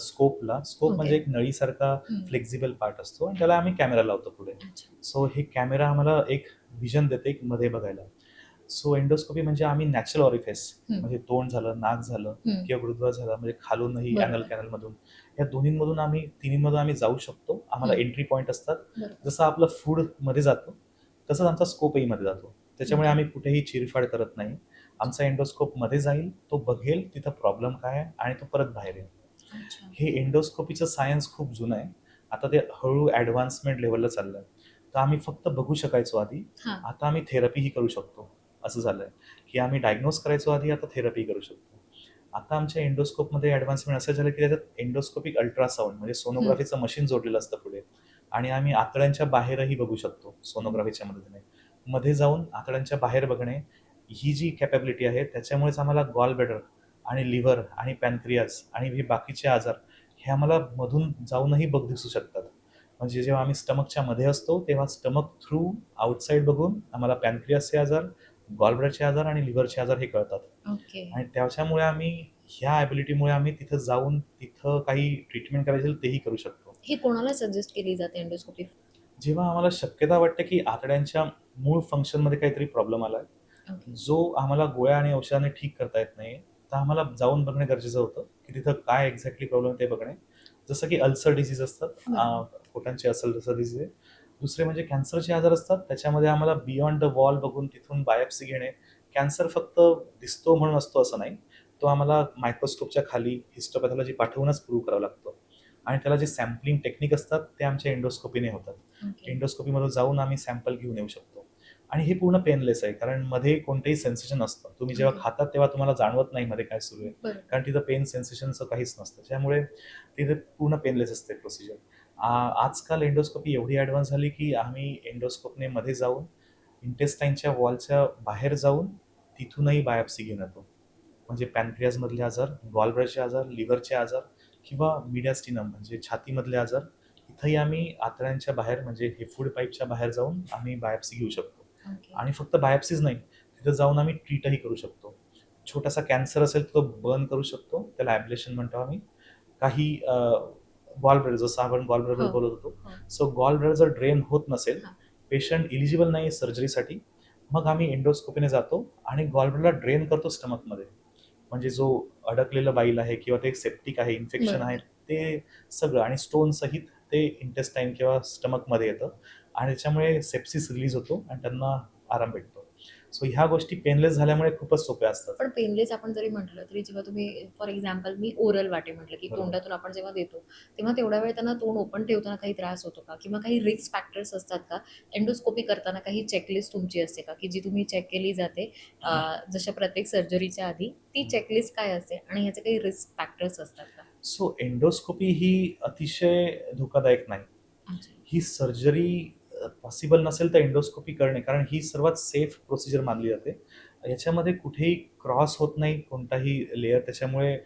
स्कोप ओके. म्हणजे एक नळीसारखा हं. फ्लेक्झिबल पार्ट असतो आणि त्याला आम्ही कॅमेरा लावतो पुढे. अच्छा. सो हे कॅमेरा आम्हाला एक व्हिजन देते एक मध्ये बघायला. सो एंडोस्कोपी म्हणजे आम्ही नॅचरल ऑरिफेस हं. म्हणजे तोंड झालं, नाक झालं हं. किंवा गुरुद्वार झाला म्हणजे खालूनही बरोबर. ॲनल कॅनलमधून या दोन्हीमधून तिन्हीमधून आम्ही जाऊ शकतो. आम्हाला हं. एंट्री पॉईंट असतात. बरोबर. जसं आपलं फूड मध्ये जातो तसंच आमचा स्कोपही मध्ये जातो. त्याच्यामुळे ओके. आम्ही कुठेही चिरफाड करत नाही. आमचा एंडोस्कोप मध्ये जाईल, तो बघेल तिथं प्रॉब्लेम काय आहे आणि तो परत बाहेर येईल. अच्छा. हे एंडोस्कोपीचं सायन्स खूप जुनं आहे. आता ते हळू ॲडव्हान्समेंट लेव्हलला चाललंय. तर आम्ही फक्त बघू शकायचो आधी. हां. आता आम्ही थेरपीही करू शकतो. असं झालंय, की आम्ही डायग्नोज करायचो आधी, आता थेरपी करू शकतो. आता आमच्या एंडोस्कोपमध्ये ॲडव्हान्समेंट असं झालं, की त्याच्यात एंडोस्कोपिक अल्ट्रासाउंड म्हणजे हं. सोनोग्राफीचं मशीन जोडलेलं असतं पुढे आणि आम्ही आतड्यांच्या बाहेरही बघू शकतो सोनोग्राफीच्या मदतीने. मध्ये जाऊन आतड्यांच्या बाहेर बघणे, ही जी कॅपॅबिलिटी आहे त्याच्यामुळेच आम्हाला गॉल ब्लॅडर आणि लिव्हर आणि पॅनक्रियाज आणि हे बाकीचे आजार हे आम्हाला मधून जाऊनही दिसू शकतात. म्हणजे जेव्हा आम्ही स्टमकच्या मध्ये असतो तेव्हा स्टमक थ्रू आउटसाइड बघून आम्हाला पॅनक्रियासचे आजार, गॉल ब्लॅडरचे आजार आणि लिव्हरचे आजार हे कळतात. ओके. आणि त्याच्यामुळे आम्ही ह्या ॲबिलिटीमुळे आम्ही तिथं जाऊन तिथं काही ट्रीटमेंट करायची असेल तेही करू शकतो. ही कोणाला सजेस्ट केली जाते एंडोस्कोपी? जेव्हा आम्हाला शक्यता वाटते की आतड्यांच्या मूळ फंक्शनमध्ये काहीतरी प्रॉब्लेम आलाय, ओके. जो आम्हाला गोळ्या आणि औषधाने ठीक करता येत नाही, तर आम्हाला जाऊन बघणे गरजेचं होतं, की तिथं काय एक्झॅक्टली प्रॉब्लेम आहे ते बघणे. जसं की अल्सर डिसीज असतात, बरोबर. पोटांचे अल्सर डिसीज आहे. दुसरे म्हणजे कॅन्सरचे आजार असतात, त्याच्यामध्ये आम्हाला बियॉन्ड द वॉल बघून तिथून बायोप्सी घेणे. कॅन्सर फक्त दिसतो म्हणून असतो असं नाही. तो आम्हाला मायक्रोस्कोपच्या खाली हिस्टोपॅथॉलॉजी पाठवूनच प्रूव्ह करावा लागतो. आणि त्याला जे सॅम्पलिंग टेक्निक असतात ते आमच्या एंडोस्कोपीने होतात. ओके. एंडोस्कोपीमधून जाऊन आम्ही सॅम्पल घेऊन येऊ शकतो. आणि हे पूर्ण पेनलेस आहे कारण मध्ये कोणतेही सेन्सेशन नसतं. तुम्ही जेव्हा ओके. खातात तेव्हा तुम्हाला जाणवत नाही मध्ये काय सुरू आहे. बरोबर. कारण तिथं पेन सेन्सेशनचं काहीच नसतं. त्यामुळे तिथे पूर्ण पेनलेस असते प्रोसिजर. आजकाल एंडोस्कोपी एवढी ॲडव्हान्स झाली की आम्ही एंडोस्कोपने मध्ये जाऊन इंटेस्टाईनच्या वॉलच्या बाहेर जाऊन तिथूनही बायोप्सी घेऊन येतो. म्हणजे पॅनक्रियाजमधले आजार, गॉल ब्लॅडरचे आजार, लिव्हरचे आजार किंवा मीडियास्टिनम म्हणजे छातीमधले आजार इथंही आम्ही आतड्यांच्या बाहेर म्हणजे हे फूड पाईपच्या बाहेर जाऊन आम्ही बायोप्सी घेऊ शकतो. ओके. आणि फक्त बायोप्सीच नाही, तिथं जाऊन आम्ही ट्रीटही करू शकतो. छोटासा कॅन्सर असेल तर तो बर्न करू शकतो. त्याला ॲब्लेशन म्हणतो आम्ही. काही गॉल ब्लॅडर जसं आपण गॉल ब्लॅडरबद्दल हो. बोलत होतो. हो. सो गॉल ब्लॅडर जर ड्रेन होत नसेल, हां. पेशंट इलिजिबल नाही सर्जरीसाठी, मग आम्ही एंडोस्कोपीने जातो आणि गॉल ब्लॅडरला ड्रेन करतो स्टमकमध्ये. म्हणजे जो अडकलेला बाईल आहे किंवा ते सेप्टिक आहे, इन्फेक्शन आहे, बरोबर. ते सगळं आणि स्टोन सहित ते इंटेस्टाईन किंवा स्टमकमध्ये येतं आणि त्याच्यामुळे सेप्सिस रिलीज होतो आणि त्यांना आराम भेटतो. सो ह्या गोष्टी पेनलेस झाल्यामुळे खूपच सोप्या असतात. पण पेनलेस आपण जरी म्हटलं तरी जेव्हा तुम्ही फॉर एक्झाम्पल मी ओरल वाटे म्हटलं की बरोबर. तोंडातून आपण जेव्हा देतो तेव्हा तेवढ्या वेळ त्यांना तोंड ओपन ठेवताना काही त्रास होतो का किंवा काही रिस्क फॅक्टर्स असतात का? एंडोस्कोपी करताना काही चेकलिस्ट तुमची असते का की जी तुम्ही चेक केली जाते जशा प्रत्येक सर्जरीच्या आधी ती चेकलिस्ट काय असते आणि ह्याचे काही रिस्क फॅक्टर्स असतात का? सो एंडोस्कोपी ही अतिशय धोकादायक नाही. अच्छा. ही सर्जरी पॉसिबल नसेल तर एंडोस्कोपी करणे कारण ही सर्वात सेफ प्रोसिजर मानली जाते. याच्यामध्ये कुठेही क्रॉस होत नाही कोणताही लेयर. त्याच्यामुळे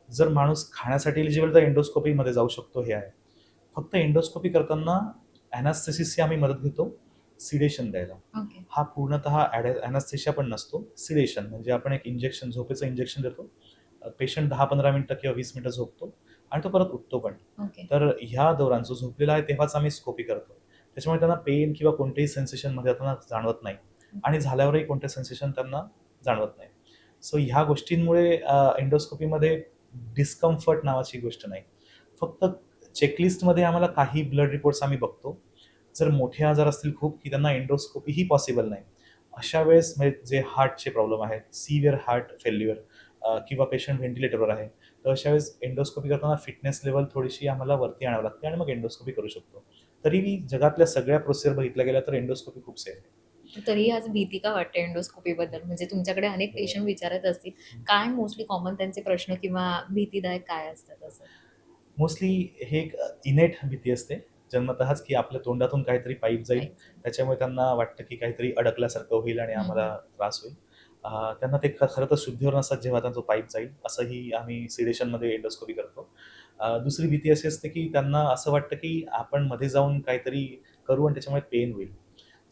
जर माणूस खाण्यासाठी एलिजिबल तर एंडोस्कोपीमध्ये जाऊ शकतो हे आहे. फक्त एंडोस्कोपी करताना ॲनास्थेसिसची आम्ही मदत घेतो सिडेशन द्यायला. ओके. हा पूर्णतः ॲनास्थेशिया पण नसतो. सिडेशन म्हणजे आपण एक इंजेक्शन झोपेचं इंजेक्शन देतो. पेशंट 10-15 मिनिटं किंवा 20 मिनिटं झोपतो आणि तो परत उठतो पण. ओके. तर ह्या दौरान जो झोपलेला आहे तेव्हाच आम्ही स्कोपी करतो. त्याच्यामुळे त्यांना पेन किंवा कोणतेही सेन्सेशन मध्ये त्यांना जाणवत नाही आणि झाल्यावरही कोणते सेन्सेशन त्यांना जाणवत नाही. सो ह्या गोष्टींमुळे एंडोस्कोपीमध्ये डिस्कम्फर्ट नावाची गोष्ट नाही. फक्त चेकलिस्टमध्ये आम्हाला काही ब्लड रिपोर्ट्स आम्ही बघतो. जर मोठे आजार असतील खूप की त्यांना एंडोस्कोपी ही पॉसिबल नाही, अशा वेळेस म्हणजे जे हार्टचे प्रॉब्लेम आहेत, सिव्हिअर हार्ट फेल्युअर किंवा पेशंट व्हेंटिलेटरवर आहे, तर अशा वेळेस एंडोस्कोपी करताना फिटनेस लेवल थोडीशी आम्हाला वरती आणावी लागते आणि मग एंडोस्कोपी करू शकतो. तरीही जगातल्या सगळ्या प्रोसिजर बघितल्या गेल्या तर एंडोस्कोपी खूप सेफ आहे. तरी आज भीती का वाटते एंडोस्कोपी बद्दल? म्हणजे तुमच्याकडे अनेक पेशंट विचारत असतील. काय मोस्टली कॉमन त्यांचे प्रश्न किंवा भीतीदायक काय असतात असं? मोस्टली हे एक इनेट भीती असते जन्मतःच, की आपल्या तोंडातून काहीतरी पाईप जाईल, काहीच. त्याच्यामुळे त्यांना वाटतं की काहीतरी अडकल्यासारखं होईल आणि हं, आम्हाला हं. त्रास होईल. त्यांना ते खरं तर शुद्धीवर नसतात जेव्हा त्यांचा पाईप जाईल, असंही आम्ही सिडेशनमध्ये एंडोस्कोपी करतो. दुसरी भीती अशी असते की त्यांना असं वाटतं की आपण मध्ये जाऊन काहीतरी करू आणि त्याच्यामुळे पेन होईल.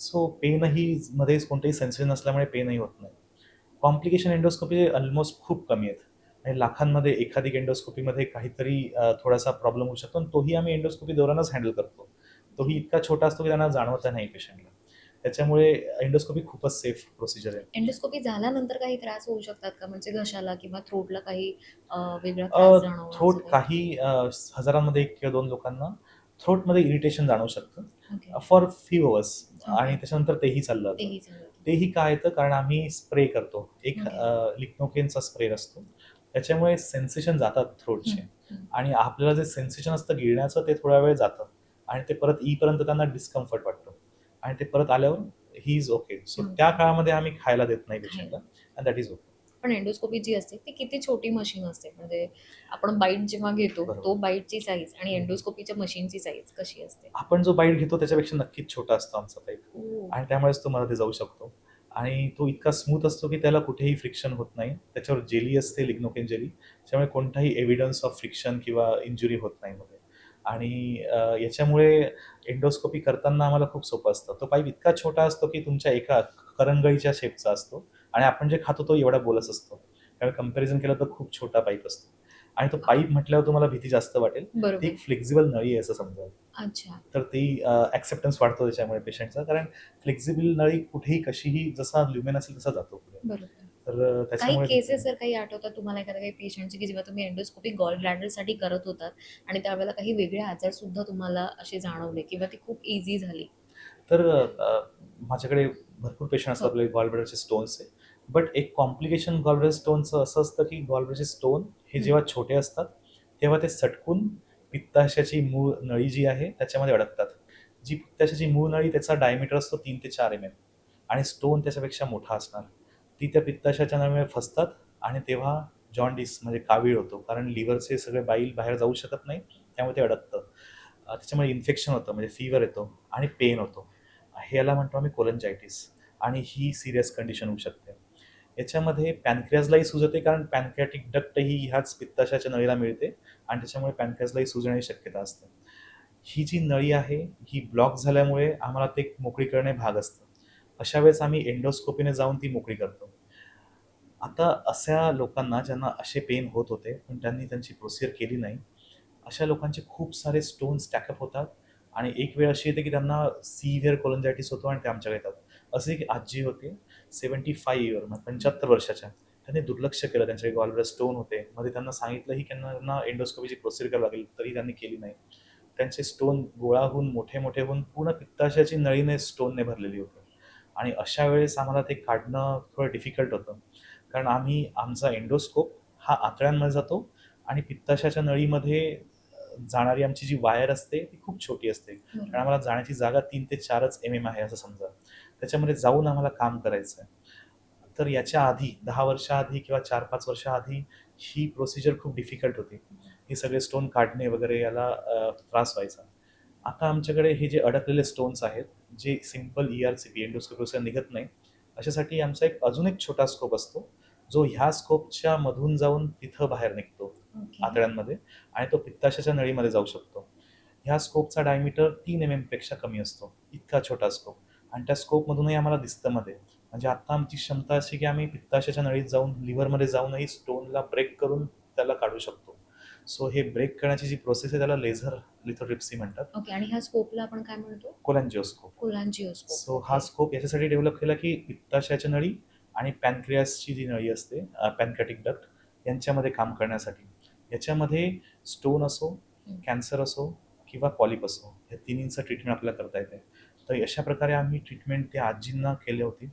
सो पेनही मध्येच कोणतेही सेन्सेशन नसल्यामुळे पेनही होत नाही. कॉम्प्लिकेशन एंडोस्कोपी ऑलमोस्ट खूप कमी आहेत आणि लाखांमध्ये एखादी एंडोस्कोपीमध्ये काहीतरी थोडासा प्रॉब्लेम होऊ शकतो आणि तोही आम्ही एंडोस्कोपी दौरानच हँडल करतो. तोही इतका छोटा असतो की त्यांना जाणवत नाही पेशंटला. त्याच्यामुळे एंडोस्कोपी खूपच सेफ प्रोसिजर आहे. एंडोस्कोपी झाल्यानंतर काही त्रास होऊ शकतात का? म्हणजे घशाला किंवा थ्रोटला काही वेगळा त्रास जाणवणं असं थ्रोट काही? काही हजारांमध्ये 1 किंवा 2 लोकांना थ्रोटमध्ये इरिटेशन जाणवू ओके. शकतं फॉर फ्यू अवर्स ओके. आणि त्याच्यानंतर तेही चाललं जातं. तेही चालतं. तेही काय येतं कारण आम्ही स्प्रे करतो. एक ओके. लिग्नोकेनचा स्प्रे असतो. त्याच्यामुळे सेन्सेशन जातात हं, थ्रोटचे हं. आणि आपल्याला जे सेन्सेशन असतं गिळण्याचं ते थोडा वेळ जातं आणि ते परत येईपर्यंत त्यांना डिस्कम्फर्ट वाटतं आणि ते परत आल्यावर ही इज ओके. सो त्या ओके. काळामध्ये आम्ही खायला देत नाही खायला. पेशंटला अँड दॅट इज ओके. पण एंडोस्कोपी जी असते ती किती छोटी मशीन असते? म्हणजे आपण बाईट जेव्हा घेतो, तो बरोबर. बाईटची साईज आणि एंडोस्कोपीच्या मशीनची साईज कशी असते? आपण जो बाईट घेतो त्याच्यापेक्षा नक्कीच छोटा असतो आमचा पाईप ओह! आणि त्यामुळेच तो मध्ये जाऊ शकतो आणि तो इतका स्मूथ असतो की त्याला कुठेही फ्रिक्शन होत नाही. त्याच्यावर जेली असते, लिग्नोकेन जेली. त्यामुळे कोणताही एव्हिडन्स ऑफ फ्रिक्शन किंवा इंजुरी होत नाही मध्ये आणि याच्यामुळे एंडोस्कोपी करताना आम्हाला खूप सोपं असतं. तो पाईप इतका छोटा असतो की तुमच्या एका करंगळीच्या शेपचा असतो आणि आपण जे खातो तो एवढा गोलच असतो. त्यामुळे कंपॅरिझन केलं तर खूप छोटा पाईप असतो आणि तो पाईप म्हटल्यावर तुम्हाला भीती जास्त वाटेल. ती बरोबर. एक फ्लेक्सिबल नळी आहे असं समजा. अच्छा. तर ती ॲक्सेप्टन्स वाढतो त्याच्यामुळे पेशंटचा. कारण फ्लेक्सिबल नळी कुठेही कशीही जसा ल्युमेन असेल तसा जातो पुढे. बरोबर. तर काही त्याच्यामुळे भीती केसेस नाही. जर काही आठवतात तुम्हाला एखाद्या काही पेशंटची, की जेव्हा तुम्ही एंडोस्कोपी गॉल ब्लॅडरसाठी करत होतात आणि त्यावेळेला काही वेगळे आजार सुद्धा तुम्हाला असे जाणवले किंवा ती खूप ईझी झाली? तर माझ्याकडे भरपूर पेशंट असतात हो. आपले गॉलब्लॅडरचे स्टोन्सचे. बट एक कॉम्प्लिकेशन गॉलब्लॅडर स्टोनचं असं असतं, की गॉलब्लॅडरचे स्टोन हे हं. जेव्हा छोटे असतात, तेव्हा ते सटकून पित्ताशयाची मूळ नळी जी आहे त्याच्यामध्ये अडकतात. जी पित्ताशयाची मूळ नळी त्याचा डायमीटर असतो 3 ते 4 mm आणि स्टोन त्याच्यापेक्षा मोठा असणार. ती त्या पित्ताशयाच्या नळीमध्ये फसतात आणि तेव्हा जॉन्डिस म्हणजे कावीळ होतो. कारण लिव्हरचे सगळे बाईल बाहेर जाऊ शकत नाही, त्यामुळे ते अडकतं. त्याच्यामुळे इन्फेक्शन होतं म्हणजे फीव्हर येतो आणि पेन होतो. ह्याला म्हणतो आम्ही कोलंजायटिस आणि ही सीरियस कंडिशन होऊ शकते. याच्यामध्ये पॅनक्रियाजलाही सूज येते कारण पॅनक्रियाटिक डक्ट ही ह्याच पित्ताशयाच्या नळीला मिळते आणि त्याच्यामुळे पॅनक्रियाजलाही सूज येण्याची शक्यता असते. ही जी नळी आहे ही ब्लॉक झाल्यामुळे आम्हाला ते मोकळी करणे भाग असतं. अशा वेळेस आम्ही एंडोस्कोपीने जाऊन ती मोकळी करतो. आता अशा लोकांना ज्यांना असे पेन होत होते, पण त्यांनी त्यांची प्रोसिजर केली नाही, अशा लोकांचे खूप सारे स्टोन स्टॅकअप होतात आणि एक वेळ अशी येते की त्यांना सिव्हिअर कोलंजायटिस होतो आणि ते आमच्याकडे येतात. असे एक आजी होते 75 इयर म्हणजे 75 वर्षाच्या. त्यांनी दुर्लक्ष केलं. त्यांच्याकडे गॉलब्लॅडर स्टोन होते. मध्ये त्यांना सांगितलं की त्यांना एंडोस्कोपीची प्रोसिजर करावी लागेल, तरी त्यांनी केली नाही. त्यांचे स्टोन गोळा होऊन मोठे-मोठे होऊन पूर्ण पित्ताशयाची नळीने स्टोनने भरलेली होती आणि अशा वेळेस आम्हाला ते काढणं थोडं डिफिकल्ट होतं. कारण आम्ही आमचा एंडोस्कोप हा आतड्यांमध्ये जातो आणि पित्ताशयाच्या नळीमध्ये जाणारी आमची जी वायर असते ती खूप छोटी असते. कारण बरोबर. आम्हाला जाण्याची जागा 3 ते 4च आहे असं समजा. त्याच्यामध्ये जाऊन आम्हाला काम करायचं आहे. तर याच्या आधी 10 वर्षाआधी किंवा 4-5 वर्षाआधी ही प्रोसिजर खूप डिफिकल्ट होती. हे सगळे स्टोन काढणे वगैरे याला त्रास व्हायचा. आता आमच्याकडे हे जे अडकलेले स्टोन्स आहेत, जे सिंपल ERCP एंडोस्कोपीनुसार निघत नाही, अशासाठी आमचा अजून एक छोटा स्कोप असतो, जो ह्या स्कोपच्या मधून जाऊन तिथं बाहेर निघतो ओके. आतड्यांमध्ये आणि तो पित्ताशयाच्या नळीमध्ये जाऊ शकतो. ह्या स्कोपचा डायमीटर 3 पेक्षा कमी असतो. इतका छोटा स्कोप आणि त्या स्कोपमधूनही आम्हाला दिसतं मध्ये. म्हणजे आता आमची क्षमता अशी की आम्ही पित्ताशयाच्या नळीत जाऊन लिव्हरमध्ये जाऊनही स्टोनला ब्रेक करून त्याला काढू शकतो. सो हे ब्रेक करण्याची जी प्रोसेस आहे त्याला लेझर लिथोट्रिप्सी म्हणतात. ओके. आणि ह्या स्कोपला आपण काय म्हणतो? कोलॅंजिओस्कोप. कोलांजिओस्कोप. सो हा ओके. स्कोप याच्यासाठी डेव्हलप केला की पित्ताशयाच्या नळी आणि पॅनक्रियासची जी नळी असते पॅनक्रियाटिक डक्ट यांच्यामध्ये काम करण्यासाठी. याच्यामध्ये स्टोन असो, हं. कॅन्सर असो किंवा पॉलिप असो, या तिन्हींचं ट्रीटमेंट आपल्याला करता येते. तर अशा प्रकारे आम्ही ट्रीटमेंट त्या आजींना केली होती.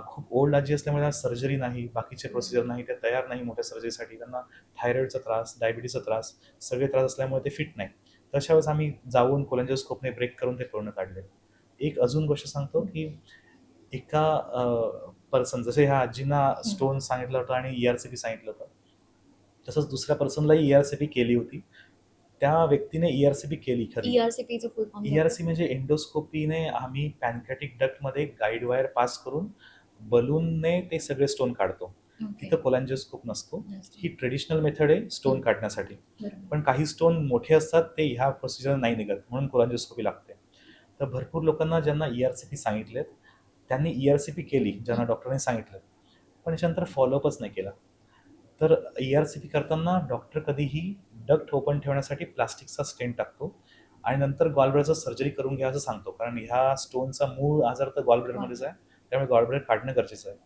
खूप ओल्ड आजी असल्यामुळे त्यांना सर्जरी नाही, बाकीचे प्रोसिजर नाही, त्या तयार नाही मोठ्या सर्जरीसाठी. त्यांना थायरॉईडचा त्रास, डायबिटीसचा त्रास, सगळे त्रास असल्यामुळे ते फिट नाही. तशा वेळेस आम्ही जाऊन कोलॅंजिओस्कोपने ब्रेक करून ते पूर्ण काढले. एक अजून गोष्ट सांगतो, की एका पर्सन, जसे ह्या आजींना स्टोन सांगितलं होतं आणि ERCP सांगितलं होतं, तसंच दुसऱ्या पर्सनलाही ERCP केली होती. त्या व्यक्तीने ERCP केली खरी. ERCPचं फुल फॉर्म ERC म्हणजे एंडोस्कोपीने आम्ही पॅनक्रियाटिक डक्टमध्ये गाईड वायर पास करून बलूनने ते सगळे स्टोन काढतो. तिथं कोलॅंजिओस्कोप नसतो. ही ट्रेडिशनल मेथड आहे स्टोन काढण्यासाठी. पण काही स्टोन मोठे असतात, ते ह्या प्रोसिजर नाही निघत, म्हणून कोलॅंजिओस्कोपी लागते. तर भरपूर लोकांना ज्यांना ERCP सांगितलेत, त्यांनी ERCP केली, ज्यांना डॉक्टरांनी सांगितलं, पण याच्यानंतर फॉलोअपच नाही केला. तर ERCP करताना डॉक्टर कधीही डक्ट ओपन ठेवण्यासाठी प्लास्टिकचा स्टेंट टाकतो आणि नंतर गॉलब्लॅडरचं सर्जरी करून घ्या असं सांगतो, कारण ह्या स्टोनचा मूळ आजार तर गॉलब्लॅडरमध्येच आहे, त्यामुळे गॉलब्लॅडर काढणं गरजेचं आहे.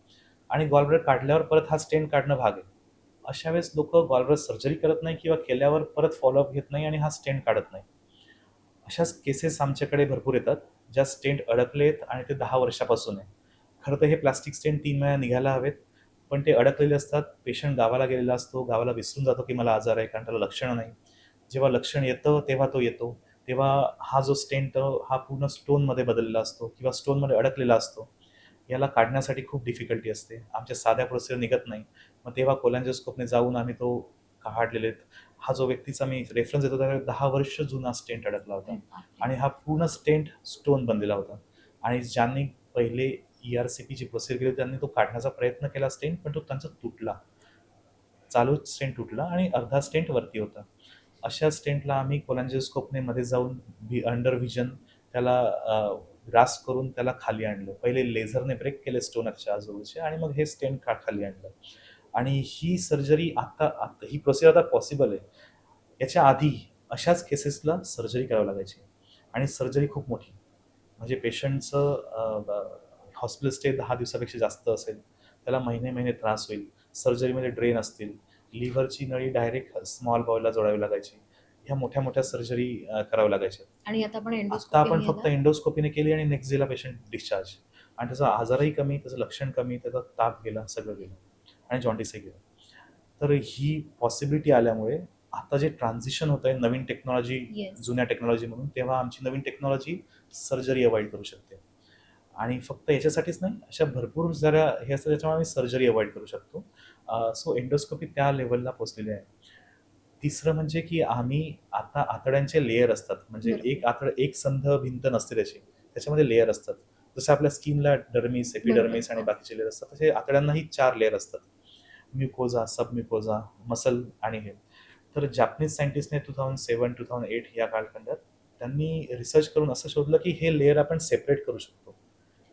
आणि गॉलब्लॅडर काढल्यावर परत हा स्टेंट काढणं भाग आहे. अशा वेळेस लोक गॉलब्लॅडर सर्जरी करत नाही किंवा केल्यावर परत फॉलोअप घेत नाही आणि हा स्टेंट काढत नाही. अशाच केसेस आमच्याकडे भरपूर येतात, ज्या स्टेंट अडकलेत आणि ते 10 वर्षापासून आहे. खरं तर हे प्लास्टिक स्टेंट 3 महिन्यात निघायला हवेत, पण ते अडकलेले असतात. पेशंट गावाला गेलेला असतो, गावाला विसरून जातो की मला आजार आहे, कारण त्याला लक्षणं नाही. जेव्हा लक्षण येतं तेव्हा तो येतो, तेव्हा हा जो स्टेंट हा पूर्ण स्टोनमध्ये बदललेला असतो किंवा स्टोनमध्ये अडकलेला असतो. याला काढण्यासाठी खूप डिफिकल्टी असते, आमच्या साध्या प्रोसिजर निघत नाही. मग तेव्हा कोलॅंजिओस्कोपने जाऊन आम्ही तो काढलेले आहेत. हा जो व्यक्तीचा मी रेफरन्स देतो, त्याला 10 वर्ष जुना स्टेंट अडकला होता आणि हा पूर्ण स्टेंट स्टोन बनलेला होता. आणि ज्यांनी पहिले ERCP ची प्रोसिजर केली त्यांनी तो काढण्याचा प्रयत्न केला स्टेंट, पण तो त्यांचा तुटला, चालू स्टेंट तुटला आणि अर्धा स्टेंट वरती होता. अशा स्टेंटला आम्ही कोलॅंजिओस्कोपने मध्ये जाऊन अंडर व्हिजन त्याला ग्रास करून त्याला खाली आणलं. पहिले लेझरने ब्रेक केले स्टोनच्या आजूबाजूचे आणि मग हे स्टेंट खाली आणलं. आणि ही सर्जरी आता ही प्रोसिजर आता पॉसिबल आहे. याच्या आधी अशाच केसेसला सर्जरी करावी लागायची आणि सर्जरी खूप मोठी, म्हणजे पेशंटचं हॉस्पिटल स्टे 10 दिवसापेक्षा जास्त असेल, त्याला महिने महिने त्रास होईल. सर्जरीमध्ये ड्रेन असतील, लिव्हरची नळी डायरेक्ट स्मॉल बाउलला जोडावी लागायची. ह्या मोठ्या मोठ्या सर्जरी कराव्या लागायच्या. आणि आता आता आपण फक्त एंडोस्कोपीने केली आणि नेक्स्ट डेला पेशंट डिस्चार्ज, आणि त्याचा आजारही कमी, त्याचं लक्षण कमी, त्याचा ताप गेला, सगळं गेलं आणि जॉन्डिसही गेलं. तर ही पॉसिबिलिटी आल्यामुळे आता जे ट्रान्झिशन होत आहे नवीन टेक्नॉलॉजी जुन्या टेक्नॉलॉजी म्हणून, तेव्हा आमची नवीन टेक्नॉलॉजी सर्जरी अवॉइड करू शकते. आणि फक्त याच्यासाठीच नाही, अशा भरपूर जरा हे असतं त्याच्यामुळे आम्ही सर्जरी अवॉइड करू शकतो. सो एंडोस्कोपी त्या लेवलला पोहोचलेली आहे. तिसरं म्हणजे की आम्ही आता आतड्यांचे लेयर असतात, म्हणजे एक संध भिंत नसते त्याची, त्याच्यामध्ये लेयर असतात. जसं आपल्या स्किनला डर्मिस, एपिडर्मिस आणि बाकीचे लेयर असतात, तसे आतड्यांनाही 4 लेयर असतात. म्युकोझा, सबम्युकोझा, मसल आणि हे. तर जॅपनीज सायंटिस्टने 2007-2008 या कालखंडात त्यांनी रिसर्च करून असं शोधलं की हे लेयर आपण सेपरेट करू शकतो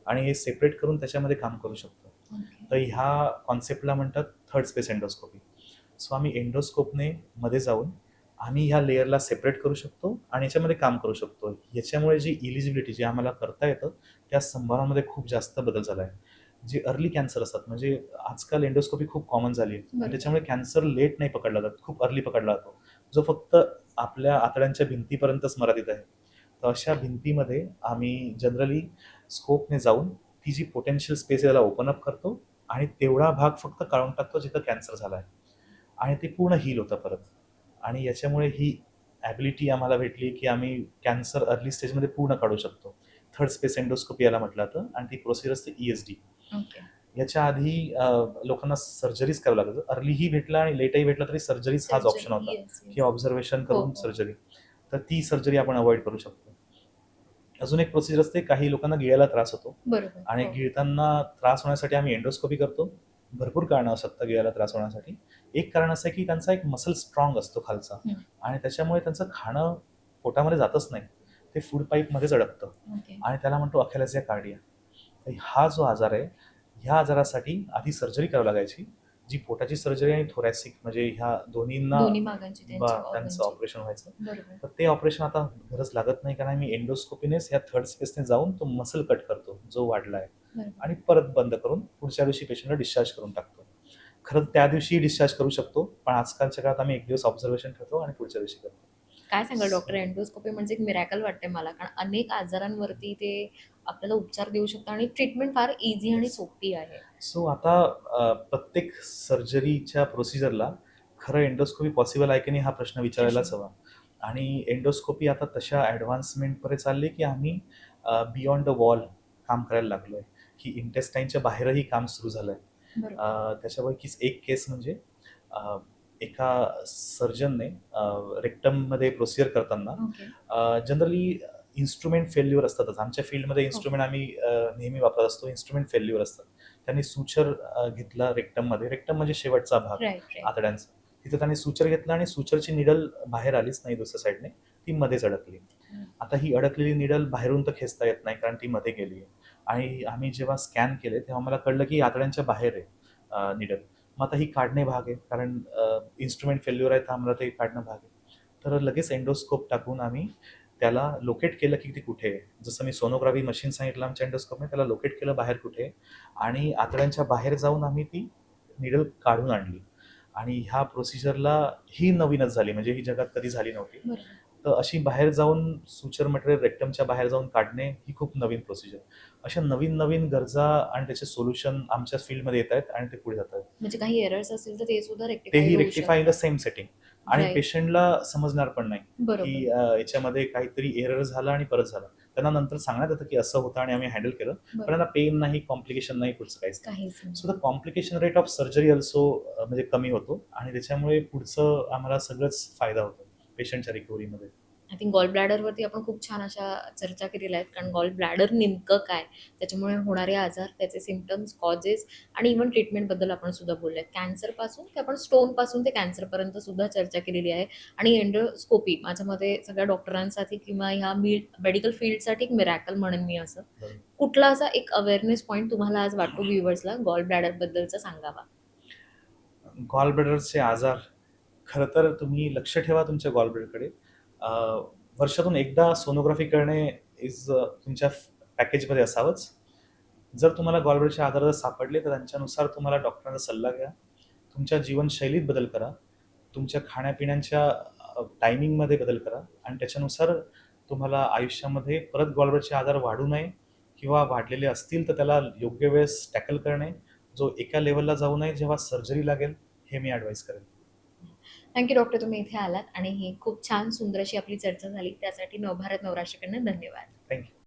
आणि हे सेपरेट करून त्याच्यामध्ये काम करू शकतो. तर ह्या कॉन्सेप्टला म्हणतात थर्ड स्पेस एंडोस्कोपी. सो आम्ही एंडोस्कोपने मध्ये जाऊन आम्ही ह्या लेयरला सेपरेट करू शकतो आणि याच्यामध्ये काम करू शकतो. याच्यामुळे जी इलिजिबिलिटी जे आम्हाला करता येतं त्या संभावनामध्ये खूप जास्त बदल झाला आहे. जे अर्ली कॅन्सर असतात, म्हणजे आजकाल एंडोस्कोपी खूप कॉमन झाली आहे आणि त्याच्यामुळे कॅन्सर लेट नाही पकडला जात, खूप अर्ली पकडला जातो, जो फक्त आपल्या आतड्यांच्या भिंतीपर्यंतच मर्यादित आहे. तर अशा भिंतीमध्ये आम्ही जनरली स्कोपने जाऊन ती जी पोटेन्शियल स्पेस आहे त्याला ओपन अप करतो आणि तेवढा भाग फक्त काढून टाकतो जिथं कॅन्सर झाला आहे आणि ते पूर्ण हील होतं परत. आणि याच्यामुळे ही ॲबिलिटी आम्हाला भेटली की आम्ही कॅन्सर अर्ली स्टेजमध्ये पूर्ण काढू शकतो. थर्ड स्पेस एंडोस्कोपी याला म्हटलं जातं आणि ती प्रोसिजर असते ESD. याच्या आधी लोकांना सर्जरीज करावं लागतं. अर्लीही भेटला आणि लेटही भेटला तरी सर्जरीज हाच ऑप्शन होता की ऑब्झर्वेशन करून सर्जरी. तर ती सर्जरी आपण अवॉइड करू शकतो. अजून एक प्रोसिजर असते, काही लोकांना गिळायला त्रास होतो आणि गिळताना त्रास होण्यासाठी आम्ही एंडोस्कोपी करतो. भरपूर कारणं असतात गिळायला त्रास होण्यासाठी. एक कारण असं आहे की त्यांचा एक मसल स्ट्रॉंग असतो खालचा आणि त्याच्यामुळे त्यांचं खाणं पोटामध्ये जातच नाही, ते फूड पाईपमध्येच अडकतं आणि त्याला म्हणतो अखेलेसिया कार्डिया. हा जो आजार आहे, ह्या आजारासाठी आधी सर्जरी करावी लागायची, जी पोटाची सर्जरी आणि थोरॅसिक म्हणजे ह्या दोन्हींना त्यांचं ऑपरेशन व्हायचं. तर ते ऑपरेशन आता गरज लागत नाही, कारण मी एंडोस्कोपीनेच ह्या थर्ड स्पेसने जाऊन तो मसल कट करतो जो वाढला आहे आणि परत बंद करून पुढच्या दिवशी पेशंटला डिस्चार्ज करून टाकतो. खरं त्या दिवशी डिस्चार्ज करू शकतो, पण आजकालच्या काळात आम्ही एक दिवस ऑब्झर्वेशन ठेवतो आणि पुढच्या दिवशी करतो. काय सांगाल डॉक्टर, एंडोस्कोपी म्हणजे एक मिरॅकल वाटते मला, कारण अनेक आजारांवरती ते आपल्याला उपचार देऊ शकतात आणि ट्रीटमेंट फार इझी आणि येस. सोपी आहे. सो आता प्रत्येक सर्जरीच्या प्रोसिजरला खरं एंडोस्कोपी पॉसिबल आहे की नाही हा प्रश्न विचारायलाच हवा. आणि एंडोस्कोपी आता तशा ॲडव्हान्समेंटकडे चालली की आम्ही बियॉन्ड द वॉल काम करायला लागलो आहे, की इंटेस्टाईनच्या बाहेरही काम सुरू झालं आहे. बरोबर. त्याच्यापैकीच एक केस म्हणजे अ, एका सर्जनने रेक्टममध्ये प्रोसिजर करताना ओके. जनरली इन्स्ट्रुमेंट फेल्युअर असतातच. आमच्या फील्डमध्ये हो. इन्स्ट्रुमेंट आम्ही नेहमी वापरत असतो. इन्स्ट्रुमेंट फेल्युअर असतात. त्यांनी सुचर घेतला रेक्टममध्ये. रेक्टम म्हणजे शेवटचा भाग राइट, राइट. आतड्यांचा. तिथे त्यांनी सुचर घेतला आणि सुचरची निडल बाहेर आलीच नाही दुसऱ्या साईडने. ती मध्येच अडकली. आता ही अडकलेली निडल बाहेरून तर खेचता येत नाही कारण ती मध्ये गेली आहे. आणि आम्ही जेव्हा स्कॅन केले तेव्हा मला कळलं की आतड्यांच्या बाहेर आहे निडल. मग आता ही काढणे भाग आहे कारण इन्स्ट्रुमेंट फेल्युअर आहे तर आम्हाला ते काढणं भाग आहे. तर लगेच एंडोस्कोप टाकून आम्ही त्याला लोकेट केलं की ती कुठे आहे. जसं मी सोनोग्राफी मशीन सांगितलं आमच्या एंडोस्कोपने, त्याला लोकेट केलं बाहेर कुठे आहे आणि आतड्यांच्या बाहेर जाऊन आम्ही ती निडल काढून आणली. आणि ह्या प्रोसिजरला ही नवीनच झाली, म्हणजे ही जगात कधी झाली नव्हती. बरोबर. तर अशी बाहेर जाऊन सुचर मटेरियल रेक्टमच्या बाहेर जाऊन काढणे ही खूप नवीन प्रोसिजर. अशा नवीन नवीन गरजा आणि त्याचे सोल्युशन आमच्या फील्डमध्ये येत आहेत आणि ते पुढे जात आहेत. म्हणजे काही एरर्स असतील तर ते सुद्धा रेक्टिफाईड तेही होऊ रेक्टिफाय इन द शकतात. Same setting. आणि राइट. पेशंटला समजणार पण नाही बरोबर. की याच्यामध्ये काहीतरी एरर झाला आणि परत झाला. त्यांना नंतर सांगण्यात येतं की असं होतं आणि आम्ही हँडल केलं. पण बरोबर. त्यांना पेन नाही, कॉम्प्लिकेशन नाही, पुढचं काहीच नाही. काहीच नाही. So the complication rate of surgery also म्हणजे कमी होतो आणि त्याच्यामुळे पुढचं आम्हाला सगळंच फायदा होतो पेशंटच्या रिकव्हरीमध्ये. आय थिंक गॉल ब्लॅडरवरती आपण खूप छान अशा चर्चा केलेल्या आहेत, कारण गॉल ब्लॅडर नेमकं काय, त्याच्यामुळे होणारे आजार, त्याचे सिम्पटम्स, कॉजेस आणि इव्हन ट्रीटमेंटबद्दल आपण सुद्धा बोललोय. कॅन्सरपासून ते आपण स्टोनपासून ते कॅन्सरपर्यंत सुद्धा चर्चा केलेली आहे. आणि एंडोस्कोपी माझ्या मते सगळ्या डॉक्टरांसाठी किंवा ह्या मेडिकल फील्डसाठी एक मिरॅकल म्हणेन मी असं. बरोबर. कुठला असा एक अवेअरनेस पॉईंट तुम्हाला आज वाटतो व्ह्युअर्सला गॉल ब्लॅडरबद्दलचा सांगावा? गॉल ब्लॅडरचे आजार खरं तर तुम्ही लक्ष ठेवा तुमच्या गॉल ब्लॅडरकडे. वर्षातून एकदा सोनोग्राफी करणे इज तुमच्या पॅकेजमध्ये असावंच. जर तुम्हाला गॉल ब्लॅडरचे आजार जर सापडले तर त्यांच्यानुसार तुम्हाला डॉक्टरांचा सल्ला घ्या. तुमच्या जीवनशैलीत बदल करा. तुमच्या खाण्यापिण्याच्या टायमिंगमध्ये बदल करा आणि त्याच्यानुसार तुम्हाला आयुष्यामध्ये परत गॉल ब्लॅडरचे आजार वाढू नये किंवा वाढलेले असतील तर त्याला योग्य वेळेस टॅकल करणे, जो एका लेव्हलला जाऊ नये जेव्हा सर्जरी लागेल, हे मी ॲडवाईस करेन. थँक्यू डॉक्टर, तुम्ही इथे आलात आणि ही खूप छान सुंदर अशी आपली चर्चा झाली. त्यासाठी नवभारत नवराष्ट्रकडनं धन्यवाद. थँक्यू.